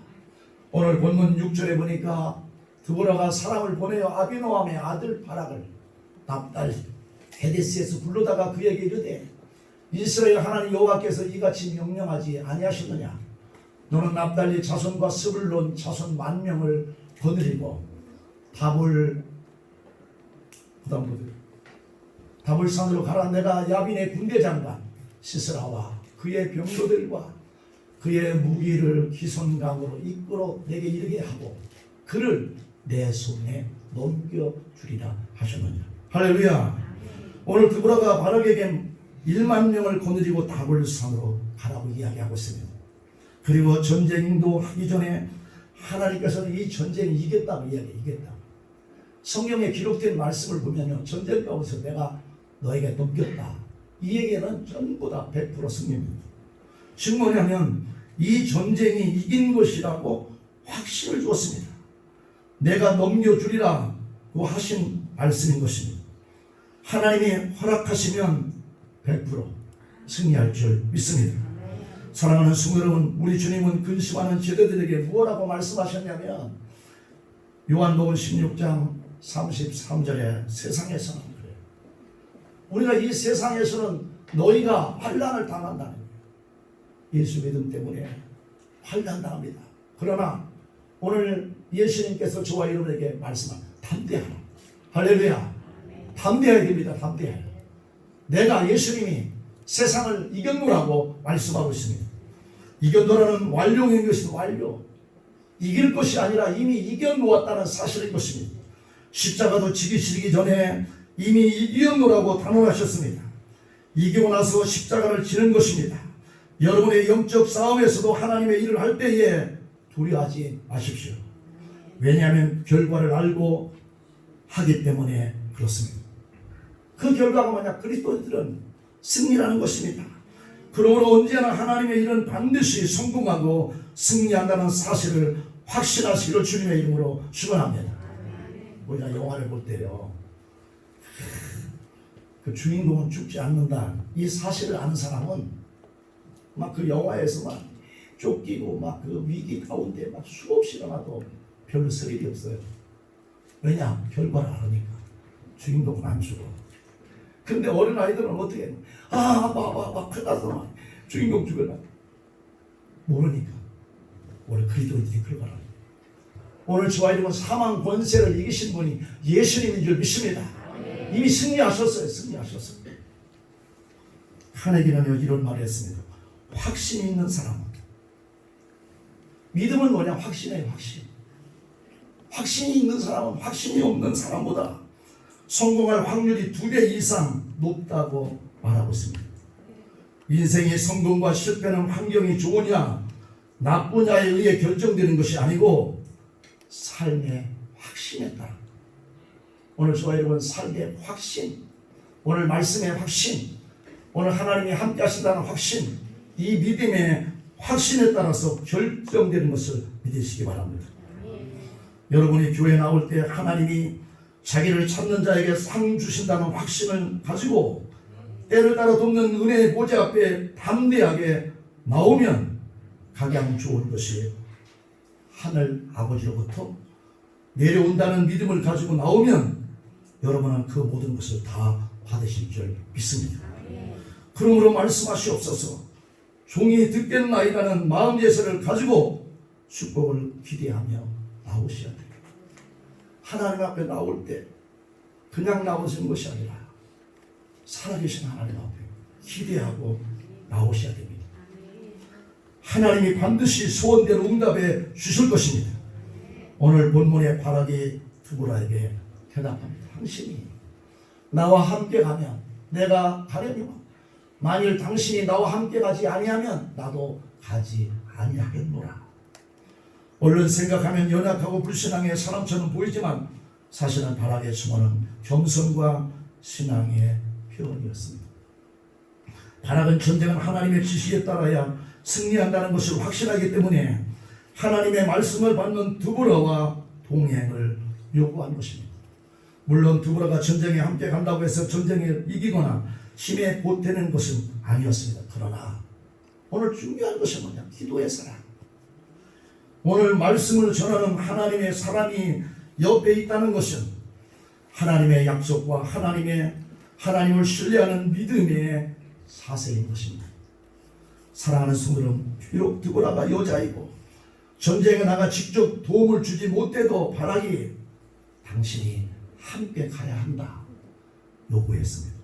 오늘 본문 6절에 보니까 드보라가 사람을 보내어 아비노함의 아들 바락을 납달 헤데스에서 불러다가 그에게 이르되 이스라엘 하나님 여호와께서 이같이 명령하지 아니하셨느냐? 너는 납달리 자손과 스불론 자손 10,000명을 거느리고 다볼산으로 가라. 내가 야빈의 군대장관 시스라와 그의 병도들과 그의 무기를 기손강으로 이끌어 내게 이르게 하고 그를 내 손에 넘겨주리라 하셨느니라. 할렐루야. 오늘 드보라가 바락에게 10,000명을 거느리고 다볼산으로 가라고 이야기하고 있습니다. 그리고 전쟁도 하기 전에 하나님께서는 이 전쟁을 이겼다고 이야기했다. 성경에 기록된 말씀을 보면요, 전쟁 가운데서 내가 너에게 넘겼다. 이 얘기는 전부 다 100% 승리입니다. 즉 뭐냐면 이 전쟁이 이긴 것이라고 확신을 주었습니다. 내가 넘겨주리라 고 하신 말씀인 것입니다. 하나님이 허락하시면 100% 승리할 줄 믿습니다. 사랑하는 성도 여러분, 우리 주님은 근심하는 제자들에게 무엇라고 말씀하셨냐면 요한복음 16장 33절에 세상에서는 그래요. 우리가 이 세상에서는 너희가 환난을 당한다는 거예요. 예수 믿음 때문에 환난 당합니다. 그러나 오늘 예수님께서 저와 여러분에게 말씀한 담대하라. 할렐루야. 담대해야 됩니다. 담대해야. 내가 예수님이 세상을 이겼노라고 말씀하고 있습니다. 이겨노라는 완료인 것이 완료. 이길 것이 아니라 이미 이겨놓았다는 사실인 것입니다. 십자가도 지기 전에 이미 이겨노라고 단언하셨습니다. 이기고 나서 십자가를 지는 것입니다. 여러분의 영적 싸움에서도 하나님의 일을 할 때에 두려워하지 마십시오. 왜냐하면 결과를 알고 하기 때문에 그렇습니다. 그 결과가 뭐냐? 그리스도인들은 승리라는 것입니다. 그러므로 언제나 하나님의 일은 반드시 성공하고 승리한다는 사실을 확신하시기를 주님의 이름으로 축원합니다. 우리가 영화를 볼 때요, 그 주인공은 죽지 않는다 이 사실을 아는 사람은 막 그 영화에서 막 쫓기고 막 그 위기 가운데 막 수없이 일어나도 별로 스릴이 없어요. 왜냐? 결과를 알으니까. 주인공은 안 죽어. 근데 어린 아이들은 어떻게 해? 큰일 났어. 주인공 죽어라. 모르니까. 오늘 그리스도인들이 그러거라. 오늘 저와 여러분 사망 권세를 이기신 분이 예수님인 줄 믿습니다. 이미 승리하셨어요. 승리하셨어요. 카네기는 이런 말을 했습니다. 확신이 있는 사람은, 믿음은 뭐냐? 확신이에요. 확신. 확신이 있는 사람은 확신이 없는 사람보다 성공할 확률이 2배 이상 높다고 말하고 있습니다. 인생의 성공과 실패는 환경이 좋으냐 나쁘냐에 의해 결정되는 것이 아니고 삶의 확신에 따라. 오늘 저와 여러분 삶의 확신, 오늘 말씀의 확신, 오늘 하나님이 함께 하신다는 확신, 이 믿음의 확신에 따라서 결정되는 것을 믿으시기 바랍니다. 여러분이 교회에 나올 때 하나님이 자기를 찾는 자에게 상 주신다는 확신을 가지고 때를 따라 돕는 은혜의 보좌 앞에 담대하게 나오면 가장 좋은 것이 하늘 아버지로부터 내려온다는 믿음을 가지고 나오면 여러분은 그 모든 것을 다 받으실 줄 믿습니다. 그러므로 말씀하시옵소서. 종이 듣겠나이라는 마음 예설을 가지고 축복을 기대하며 나오셔야 돼요. 하나님 앞에 나올 때 그냥 나오시는 것이 아니라 살아계신 하나님 앞에 기대하고 나오셔야 됩니다. 하나님이 반드시 소원대로 응답해 주실 것입니다. 오늘 본문의 바락이 드보라에게 대답합니다. 당신이 나와 함께 가면 내가 가려니와 만일 당신이 나와 함께 가지 아니하면 나도 가지 아니하겠노라. 얼른 생각하면 연약하고 불신앙의 사람처럼 보이지만 사실은 바락의 증언은 겸손과 신앙의 표현이었습니다. 바락은 전쟁은 하나님의 지시에 따라야 승리한다는 것을 확신하기 때문에 하나님의 말씀을 받는 드보라와 동행을 요구한 것입니다. 물론 드보라가 전쟁에 함께 간다고 해서 전쟁에 이기거나 힘에 보태는 것은 아니었습니다. 그러나 오늘 중요한 것은 뭐냐? 기도의 사람. 오늘 말씀을 전하는 하나님의 사람이 옆에 있다는 것은 하나님의 약속과 하나님을 신뢰하는 믿음의 사세인 것입니다. 사랑하는 성도는 비록 드보라가 여자이고 전쟁에 나가 직접 도움을 주지 못해도 바락이 당신이 함께 가야 한다 요구했습니다.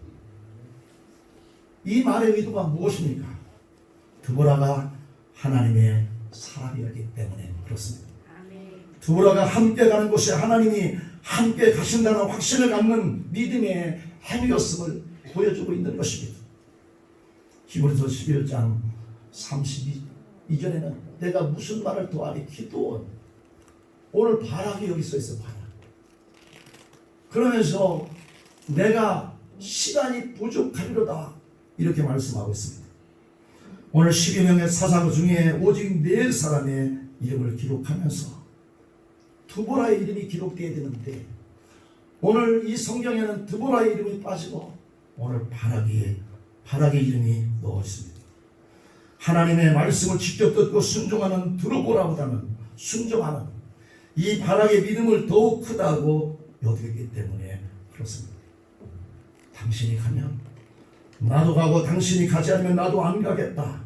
이 말의 의도가 무엇입니까? 드보라가 하나님의 사람이었기 때문에 그렇습니다. 드보라가 함께 가는 곳에 하나님이 함께 가신다는 확신을 갖는 믿음의 행위였음을 보여주고 있는 것입니다. 히브리서 11장 32절에는 내가 무슨 말을 더하리 기도원. 오늘 바락이 여기 써 있어. 바락. 그러면서 내가 시간이 부족하리로다 이렇게 말씀하고 있습니다. 오늘 12명의 사사구 중에 오직 4사람의 이름을 기록하면서 드보라의 이름이 기록되어야 되는데 오늘 이 성경에는 드보라의 이름이 빠지고 오늘 바락의 이름이 넣어 있습니다. 하나님의 말씀을 직접 듣고 순종하는 드보라보다는 순종하는 이 바락의 믿음을 더욱 크다고 여기기 때문에 그렇습니다. 당신이 가면 나도 가고 당신이 가지 않으면 나도 안 가겠다.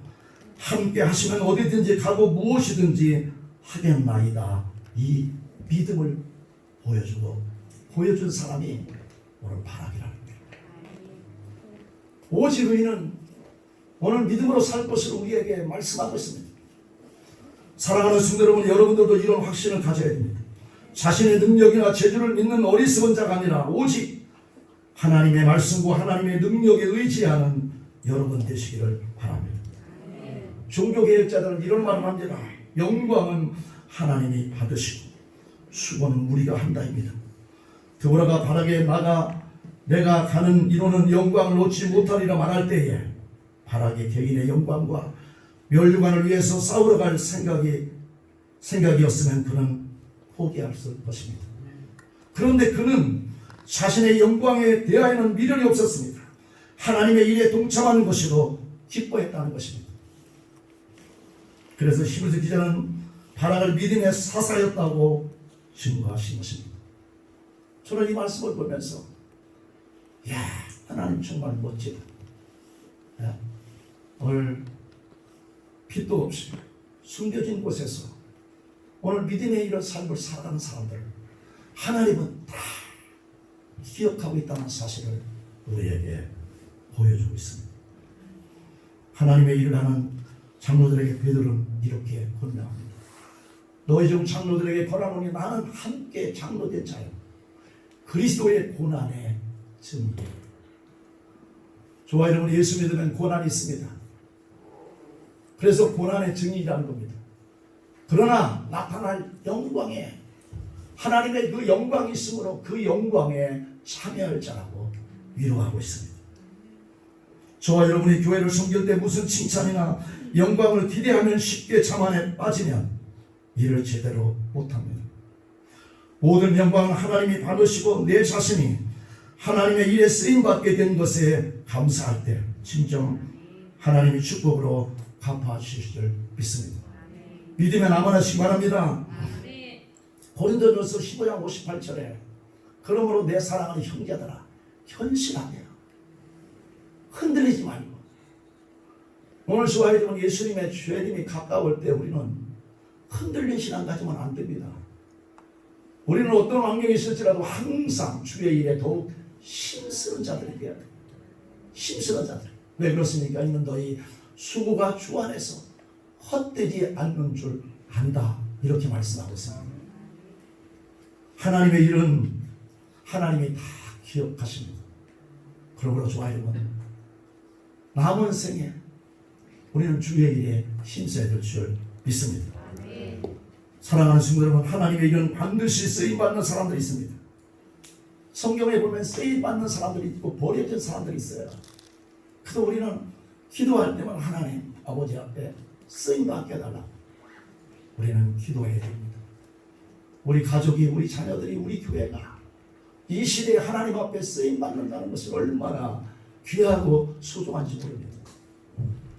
함께 하시면 어디든지 가고 무엇이든지 하겠나이다. 이 믿음을 보여준 사람이 오늘 바락이라는 거예요. 오직 의인은 오늘 믿음으로 살 것을 우리에게 말씀하고 있습니다. 사랑하는 성도 여러분, 여러분들도 이런 확신을 가져야 됩니다. 자신의 능력이나 재주를 믿는 어리석은 자가 아니라 오직 하나님의 말씀과 하나님의 능력에 의지하는 여러분 되시기를 바랍니다. 종교개혁자들은 이런 말을 합니다. 영광은 하나님이 받으시고 수고는 우리가 한다입니다. 드보라가 바락에 나가 내가 가는 이로는 영광을 얻지 못하리라 말할 때에 바락이 개인의 영광과 멸류관을 위해서 싸우러 갈 생각이었으면 그는 포기했을 것입니다. 그런데 그는 자신의 영광에 대하여는 미련이 없었습니다. 하나님의 일에 동참하는 것으로 기뻐했다는 것입니다. 그래서 히브리서 기자는 바락을 믿음의 사사였다고 증거하신 것입니다. 저는 이 말씀을 보면서 하나님 정말 멋지다. 오늘 빛도 없이 숨겨진 곳에서 오늘 믿음의 이런 삶을 살아가는 사람들 하나님은 다 기억하고 있다는 사실을 우리에게 보여주고 있습니다. 하나님의 일을 하는 장로들에게 베드로는 이렇게 권면합니다. 너희 중 장로들에게 권하노니 나는 함께 장로된 자요 그리스도의 고난의 증인이에요. 저와 여러분 예수 믿으면 고난이 있습니다. 그래서 고난의 증인이라는 겁니다. 그러나 나타날 영광에 하나님의 그 영광이 있으므로 그 영광에 참여할 자라고 위로하고 있습니다. 저와 여러분이 교회를 섬길 때 무슨 칭찬이나 영광을 기대하면 쉽게 자만에 빠지면 일을 제대로 못합니다. 모든 영광은 하나님이 받으시고 내 자신이 하나님의 일에 쓰임받게 된 것에 감사할 때 진정 하나님이 축복으로 갚아주실 줄 믿습니다. 믿으면 아멘하시기 바랍니다. 고린도전서 15장 58절에 그러므로 내 사랑하는 형제들아 현실하며 흔들리지 말고 오늘 저와 여러분 예수님의 주님이 가까울 때 우리는 흔들린 신앙 가지면 안 됩니다. 우리는 어떤 환경이 있을지라도 항상 주의 일에 더욱 힘쓰는 자들이 되어야 됩니다. 힘쓰는 자들. 왜 그렇습니까? 이는 너희 수고가 주 안에서 헛되지 않는 줄 안다. 이렇게 말씀하고 있습니다. 하나님의 일은 하나님이 다 기억하십니다. 그러므로 저와 여러분 남은 생에 우리는 주의 일에 힘써야 될 줄 믿습니다. 사랑하는 친구 여러분, 하나님의 일은 반드시 쓰임받는 사람들이 있습니다. 성경에 보면 쓰임받는 사람들이 있고 버려진 사람들이 있어요. 그래서 우리는 기도할 때만 하나님 아버지 앞에 쓰임받게 해달라. 우리는 기도해야 됩니다. 우리 가족이, 우리 자녀들이, 우리 교회가 이 시대에 하나님 앞에 쓰임받는다는 것이 얼마나 귀하고 소중한지 모릅니다.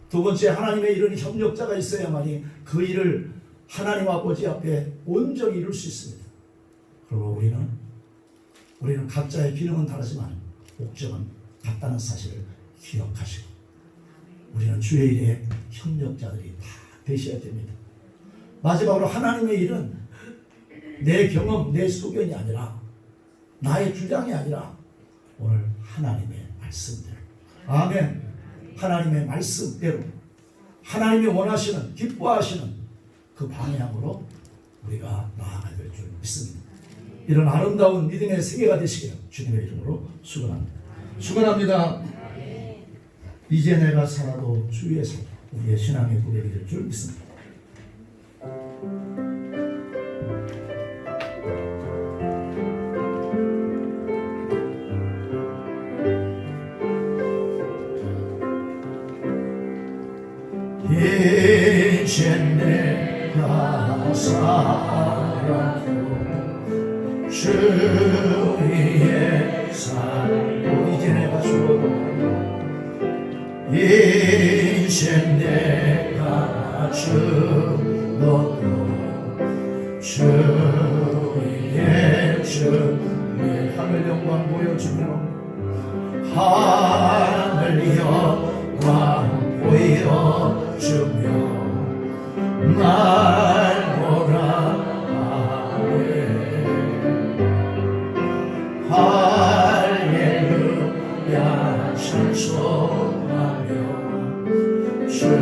두 번째, 하나님의 이런 협력자가 있어야만이 그 일을 하나님 아버지 앞에 온전히 이룰 수 있습니다. 그리고 우리는 각자의 기능은 다르지만 목적은 같다는 사실을 기억하시고 우리는 주의 일에 협력자들이 다 되셔야 됩니다. 마지막으로 하나님의 일은 내 경험, 내 소견이 아니라 나의 주장이 아니라 오늘 하나님의 말씀대로, 아멘, 하나님의 말씀대로 하나님이 원하시는, 기뻐하시는 그 방향으로 우리가 나아가야 될 줄 믿습니다. 이런 아름다운 믿음의 세계가 되시길 주님의 이름으로 축원합니다. 축원합니다. 이제 내가 살아도 주의 삶, 우리의 신앙의 고백이 될 줄 믿습니다. 이제 내가 살아도 주의 살고 이제 내가 죽어도 이제 내가 죽어도 주의 주의 하늘 영광 보여주며 하늘 영광 보여주며 날 보라하네. 할렐루야 찬송하며 주의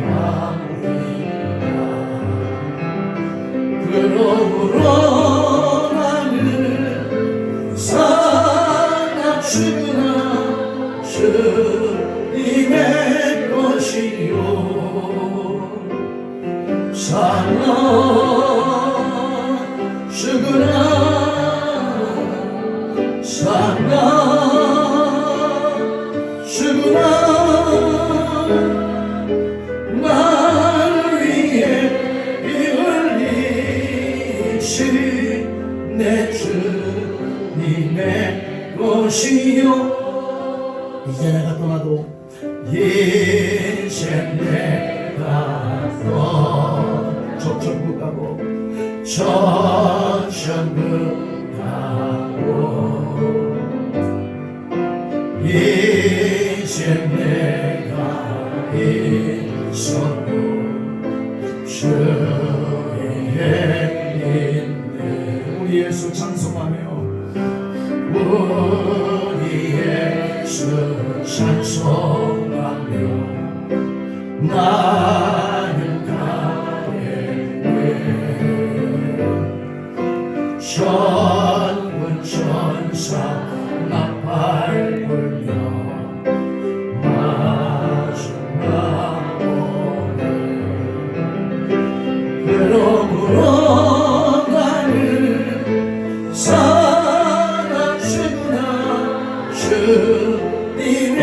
감리라. 그러므로 나는 사나 죽으나 주님의 것이요 사나 죽으나 사나 죽으나 날 위해 피 흘리신 내 주님의 것이요. 이제 내가 떠나도 이제 내가 천국 가고 천국 가고 이제 내가 있어도 주의 있네. 우리 예수 찬송하며 우리 예수 찬송하며 나는 가겠네. 천군 천사 나팔 불며 마주나 오네. 그러므로 나는 살아 죽으나 주님의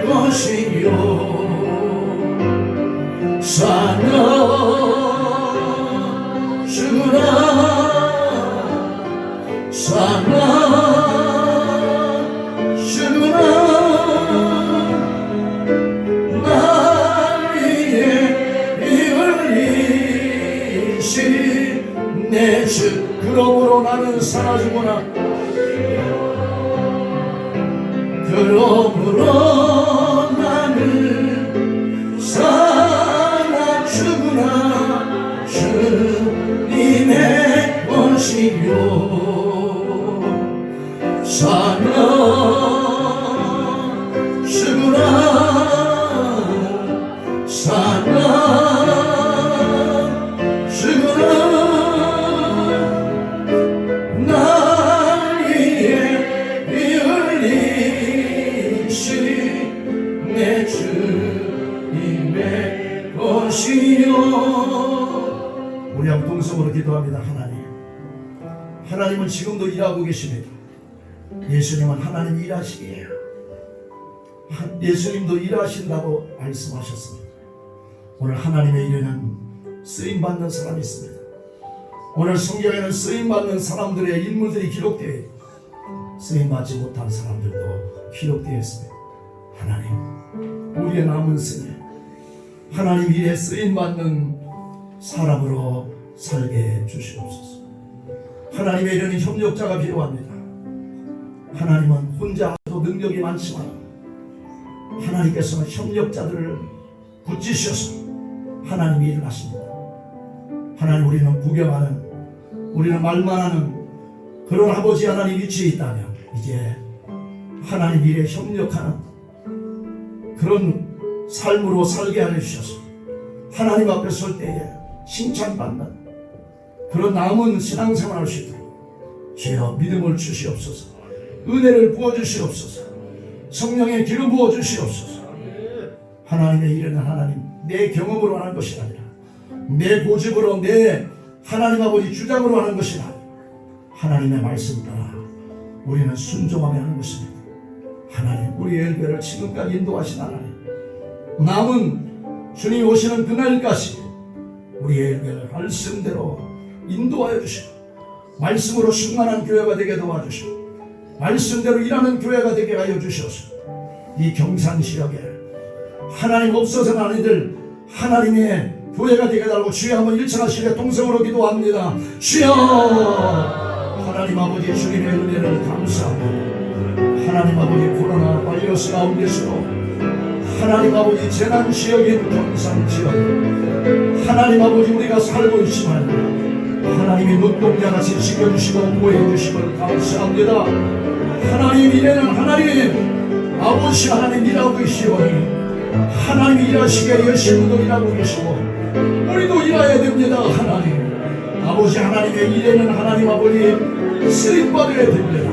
것이요 사나 죽으나 사나 죽으나 날 위해 피 흘리신 내 주. 그러므로 나는 살아 죽으나 그러므로 나는 살아 죽으나 주님의 것이요 사나 죽으나 사나 죽으나 날 위해 피 흘리신 내 주님의 것이요. 우리 한 동성으로 기도합니다. 하나님은 지금도 일하고 계십니다. 예수님은 하나님 일하시기에요. 예수님도 일하신다고 말씀하셨습니다. 오늘 하나님의 일에는 쓰임받는 사람이 있습니다. 오늘 성경에는 쓰임받는 사람들의 인물들이 기록되어 있고 쓰임받지 못한 사람들도 기록되어 있습니다. 하나님, 우리의 남은 생에 하나님 일에 쓰임받는 사람으로 살게 해 주시옵소서. 하나님의 일에는 협력자가 필요합니다. 하나님은 혼자도 능력이 많지만 하나님께서는 협력자들을 붙이셔서 하나님이 일을 하십니다. 하나님, 우리는 구경하는, 우리는 말만 하는 그런 아버지 하나님 위치에 있다면 이제 하나님 일에 협력하는 그런 삶으로 살게 하여 주셔서 하나님 앞에 설 때에 칭찬받는 그런 남은 신앙생활 할 수 있도록 주여 믿음을 주시옵소서. 은혜를 부어주시옵소서. 성령의 기름 부어주시옵소서. 하나님의 일은 하나님 내 경험으로 하는 것이 아니라 내 고집으로 내 하나님 아버지 주장으로 하는 것이 아니라 하나님의 말씀 따라 우리는 순종하며 하는 것입니다. 하나님, 우리의 일배를 지금까지 인도하신 하나님, 남은 주님 오시는 그날까지 우리의 일배를 말씀대로 인도하여 주시고 말씀으로 충만한 교회가 되게 도와주시고 말씀대로 일하는 교회가 되게 하여 주셔서 이 경산 지역에 하나님 없어서는 아니들 하나님의 교회가 되게 달라고 주여 한번 일천하시게 동성으로 기도합니다. 주여, 하나님 아버지 주님의 은혜를 감사합니다. 하나님 아버지 코로나 바이러스 가운데서도 하나님 아버지 재난 지역인 경산 지역 하나님 아버지 우리가 살고 있지만 하나님이 눈동자같이 지켜주시고 보호해주시고 감사합니다. 하나님 이래는 하나님 아버지 하나님 일하고 계시오니 하나님이 일하시게 열심히도 일하고 계시고 우리도 일해야 됩니다. 하나님 아버지 하나님의 일에는 하나님 아버지 쓰임받아야 됩니다.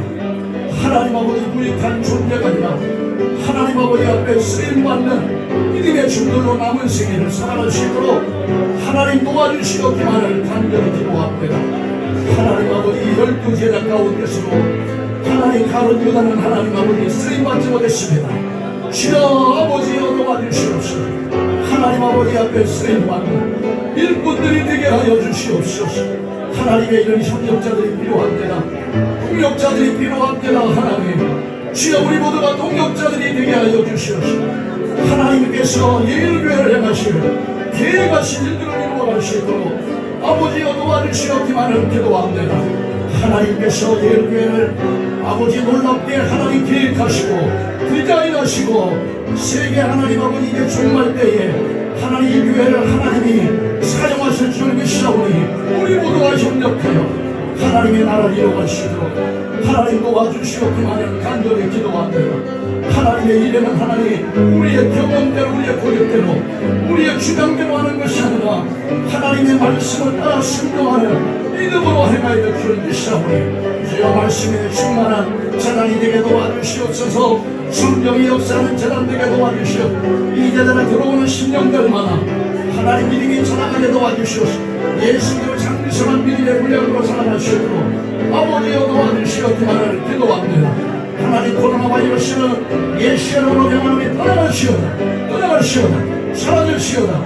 하나님 아버지 무익한 존재가 아니라 하나님 아버지 앞에 쓰임받는 믿음의 줄들로 남은 생애를 살아갈 수 있도록 하나님 도와주시옵기만을 간절히 기도합니다. 하나님 아버지 12 제자 가운데서도 하나님 가르치다는 하나님 아버지 쓰임받지 못했습니다. 주여 아버지여 도와주시옵소서. 하나님 아버지 앞에 쓰임받는 일꾼들이 되게 하여 주시옵소서. 하나님의 이런 협력자들이 필요합니다. 동력자들이 필요합니다. 하나님 주여 우리 모두가 동력자들이 되게 하여 주시옵소서. 하나님께서 예일교회를 행하시고 계획하신 일들을 이루어가시도록 아버지여 도와주시옵기만을 기도합니다. 하나님께서 예일교회를 아버지 놀랍게 하나님 계획하시고 디자인하시고 세계 하나님 아버지 이제 종말 때에 하나님 이 교회를 하나님이 사용하실 줄 믿사오니 우리 모두가 협력하여 하나님의 나라를 이루어가시도록 하나님 도와주시옵기만을 간절히 기도합니다. 하나님의 일에는 하나님 우리의 경험대로 우리의 고집대로 우리의 주장대로 하는 것이 아니라 하나님의 말씀을 따라 순종하는 믿음으로 행하여 줄 믿사오니 주여 말씀에 충만한 재단이 되게 도와주시옵소서. 성령의 역사는 재단 되게 도와주시옵소서. 이 재단에 들어오는 심령들마다 하나님 믿음이 살아가게 도와주시옵소서. 예수님을 장기성한 믿음의 분량으로 살아가시도록 아버지여 도와주시옵기만을 기도합니다. 하나님 코로나 바이러스는 예수님으로 명함이 떠나가시오다 사라질시오다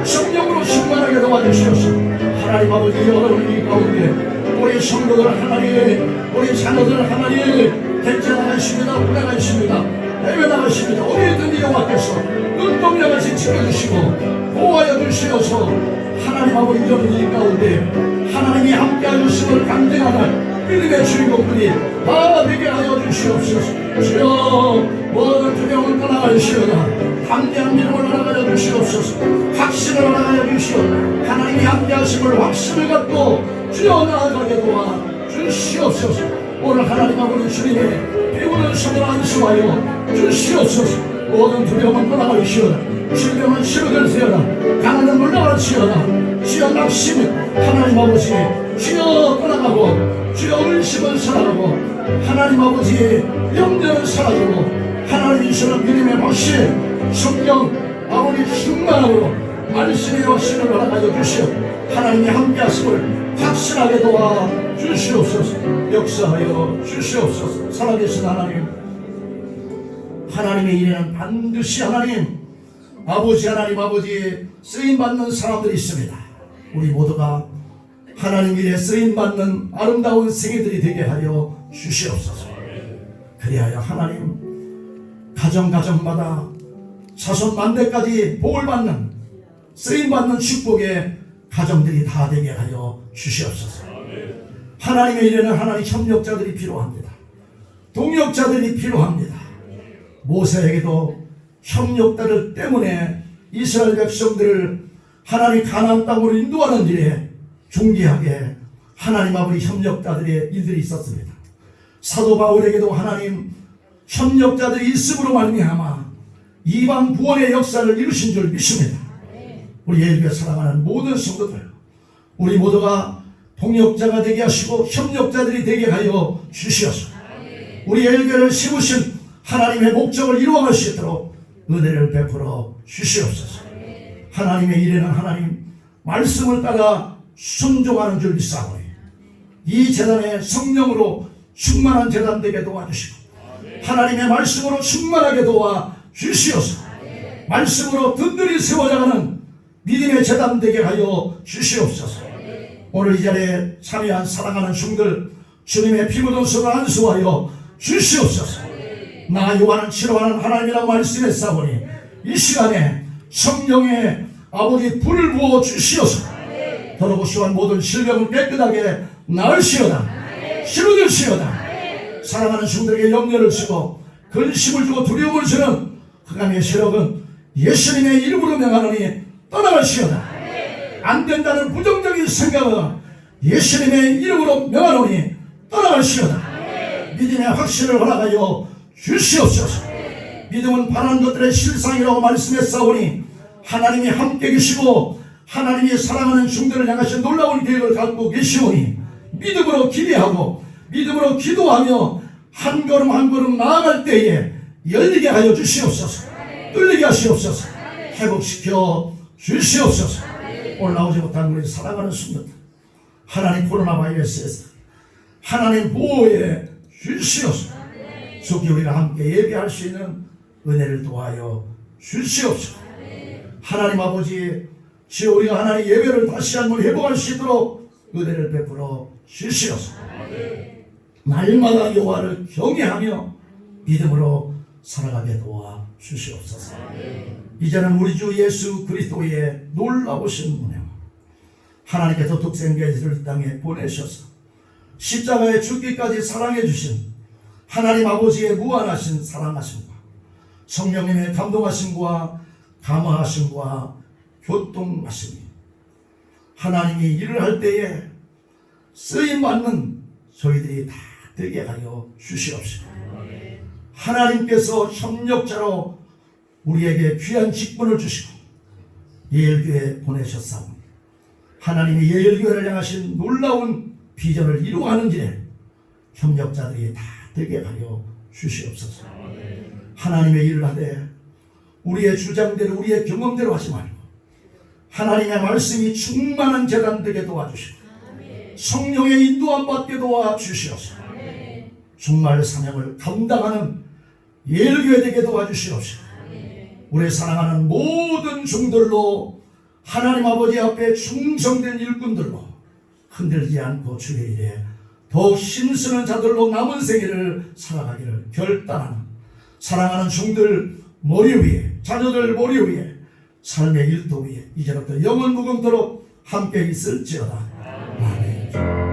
성령으로 충만하게 도와주시옵소서. 하나님 아버지 여러분 이 가운데 우리 성도들 하나님 우리 자녀들 하나님 대체 나가십니다. 운행하십니다. 해외 나가십니다. 어디든지 여호와께서 눈동자같이 지켜주시고 보호하여 주시어서 하나님 아버지 이런 일 가운데 하나님이 함께하여 주심을 간증하는 믿음의 주인공들이 다 되게 하여 주시옵소서. 주여 모든 두려움을 떠나가시오나 담대한 믿음을 나가여 주시옵소서. 확신을 나가여 주시오. 하나님이 함께하심을 확신을 갖고 주여 나아가게 도와 주시옵소서. 오늘 하나님 아버지 주님의 배우는 손을 안수하여 주시옵소서. 모든 두려움은 떠나가시오나 질병은 치료될지어다 가난은 물러갈지어다 주여 낙심은 하나님 아버지 주여 떠나가고 주여 의심은 사라가고 하나님 아버지의 염려는 사라지고 하나님 주시는 믿음의 확신 성령 아버지 충만함으로 말씀의 확신을 허락하여 주시어 하나님의 함께하심을 확신하게 도와 주시옵소서. 역사하여 주시옵소서. 살아계신 하나님, 하나님의 일에는 반드시 하나님 아버지 쓰임받는 사람들이 있습니다. 우리 모두가 하나님 일에 쓰임받는 아름다운 생애들이 되게 하여 주시옵소서. 그리하여 하나님 가정마다 자손 만대까지 복을 받는 쓰임받는 축복의 가정들이 다 되게 하여 주시옵소서. 하나님의 일에는 하나님 협력자들이 필요합니다. 동력자들이 필요합니다. 모세에게도 협력자들 때문에 이스라엘 백성들을 하나님 가나안 땅으로 인도하는 일에 중대하게 하나님 아버지 협력자들의 일들이 있었습니다. 사도 바울에게도 하나님 협력자들이 있음으로 말미암아 이방 구원의 역사를 이루신 줄 믿습니다. 우리 예수께 사랑하는 모든 성도들, 우리 모두가 동역자가 되게 하시고 협력자들이 되게 하여 주시옵소서. 우리 예수를 세우신 하나님의 목적을 이루어갈 수 있도록 은혜를 베풀어 주시옵소서. 하나님의 일에는 하나님 말씀을 따라 순종하는 줄 믿사오니 이 재단에 성령으로 충만한 재단 되게 도와주시고 하나님의 말씀으로 충만하게 도와 주시옵소서. 말씀으로 든든히 세워져가는 믿음의 재단 되게 하여 주시옵소서. 오늘 이 자리에 참여한 사랑하는 중들 주님의 피 묻은 손을 안수하여 주시옵소서. 나 요한은 치료하는 하나님이라고 말씀했사오니 이 시간에 성령의 아버지 불을 부어 주시옵소서. 더러고시한 모든 질병을 깨끗하게 나으시오다. 치료되시오다. 사랑하는 중들에게 염려를 주고 근심을 주고 두려움을 주는 흑암의 세력은 예수님의 이름으로 명하노니 떠나가시오다. 안 된다는 부정적인 생각은 예수님의 이름으로 명하노니 떠나가시오다. 믿음의 확신을 허락하여 주시옵소서. 믿음은 바라는 것들의 실상이라고 말씀했사오니 하나님이 함께 계시고 하나님이 사랑하는 중들을 향하신 놀라운 계획을 갖고 계시오니 믿음으로 기대하고 믿음으로 기도하며 한 걸음 한 걸음 나아갈 때에 열리게 하여 주시옵소서. 뚫리게 하시옵소서. 회복시켜 주시옵소서. 오늘 나오지 못한 우리 사랑하는 순들 하나님 코로나 바이러스에서 하나님 보호해 주시옵소서. 속히 우리가 함께 예배할 수 있는 은혜를 도하여 주시옵소서. 하나님 아버지 주여 우리가 하나님 예배를 다시 한번 회복할 수 있도록 은혜를 베풀어 주시옵소서. 날마다 여호와를 경외하며 믿음으로 살아가게 도와 주시옵소서. 이제는 우리 주 예수 그리스도의 놀라우신 은혜와 하나님께서 독생자를 땅에 보내셔서 십자가에 죽기까지 사랑해 주신 하나님 아버지의 무한하신 사랑하심과 성령님의 감동하심과 감화하심과 교통하심이 하나님이 일을 할 때에 쓰임받는 저희들이 다 되게 하여 주시옵시고 하나님께서 협력자로 우리에게 귀한 직분을 주시고 예일교회에 보내셨사오니 하나님이 예일교회를 향하신 놀라운 비전을 이루어가는 길에 협력자들이 다 되게 하여 주시옵소서. 하나님의 일을 하되 우리의 주장대로 우리의 경험대로 하지 말고 하나님의 말씀이 충만한 재단 되게 도와주시고 성령의 인도함 받게 도와주시옵소서. 종말 사명을 감당하는 예일교회 되게 도와주시옵소서. 우리 사랑하는 모든 종들로 하나님 아버지 앞에 충성된 일꾼들로 흔들지 않고 주의 일에 더욱 힘쓰는 자들로 남은 생애를 살아가기를 결단하는 사랑하는 종들 머리 위에 자녀들 머리 위에 삶의 일도 위에 이제부터 영원 무궁토록 함께 있을지어다. 아멘.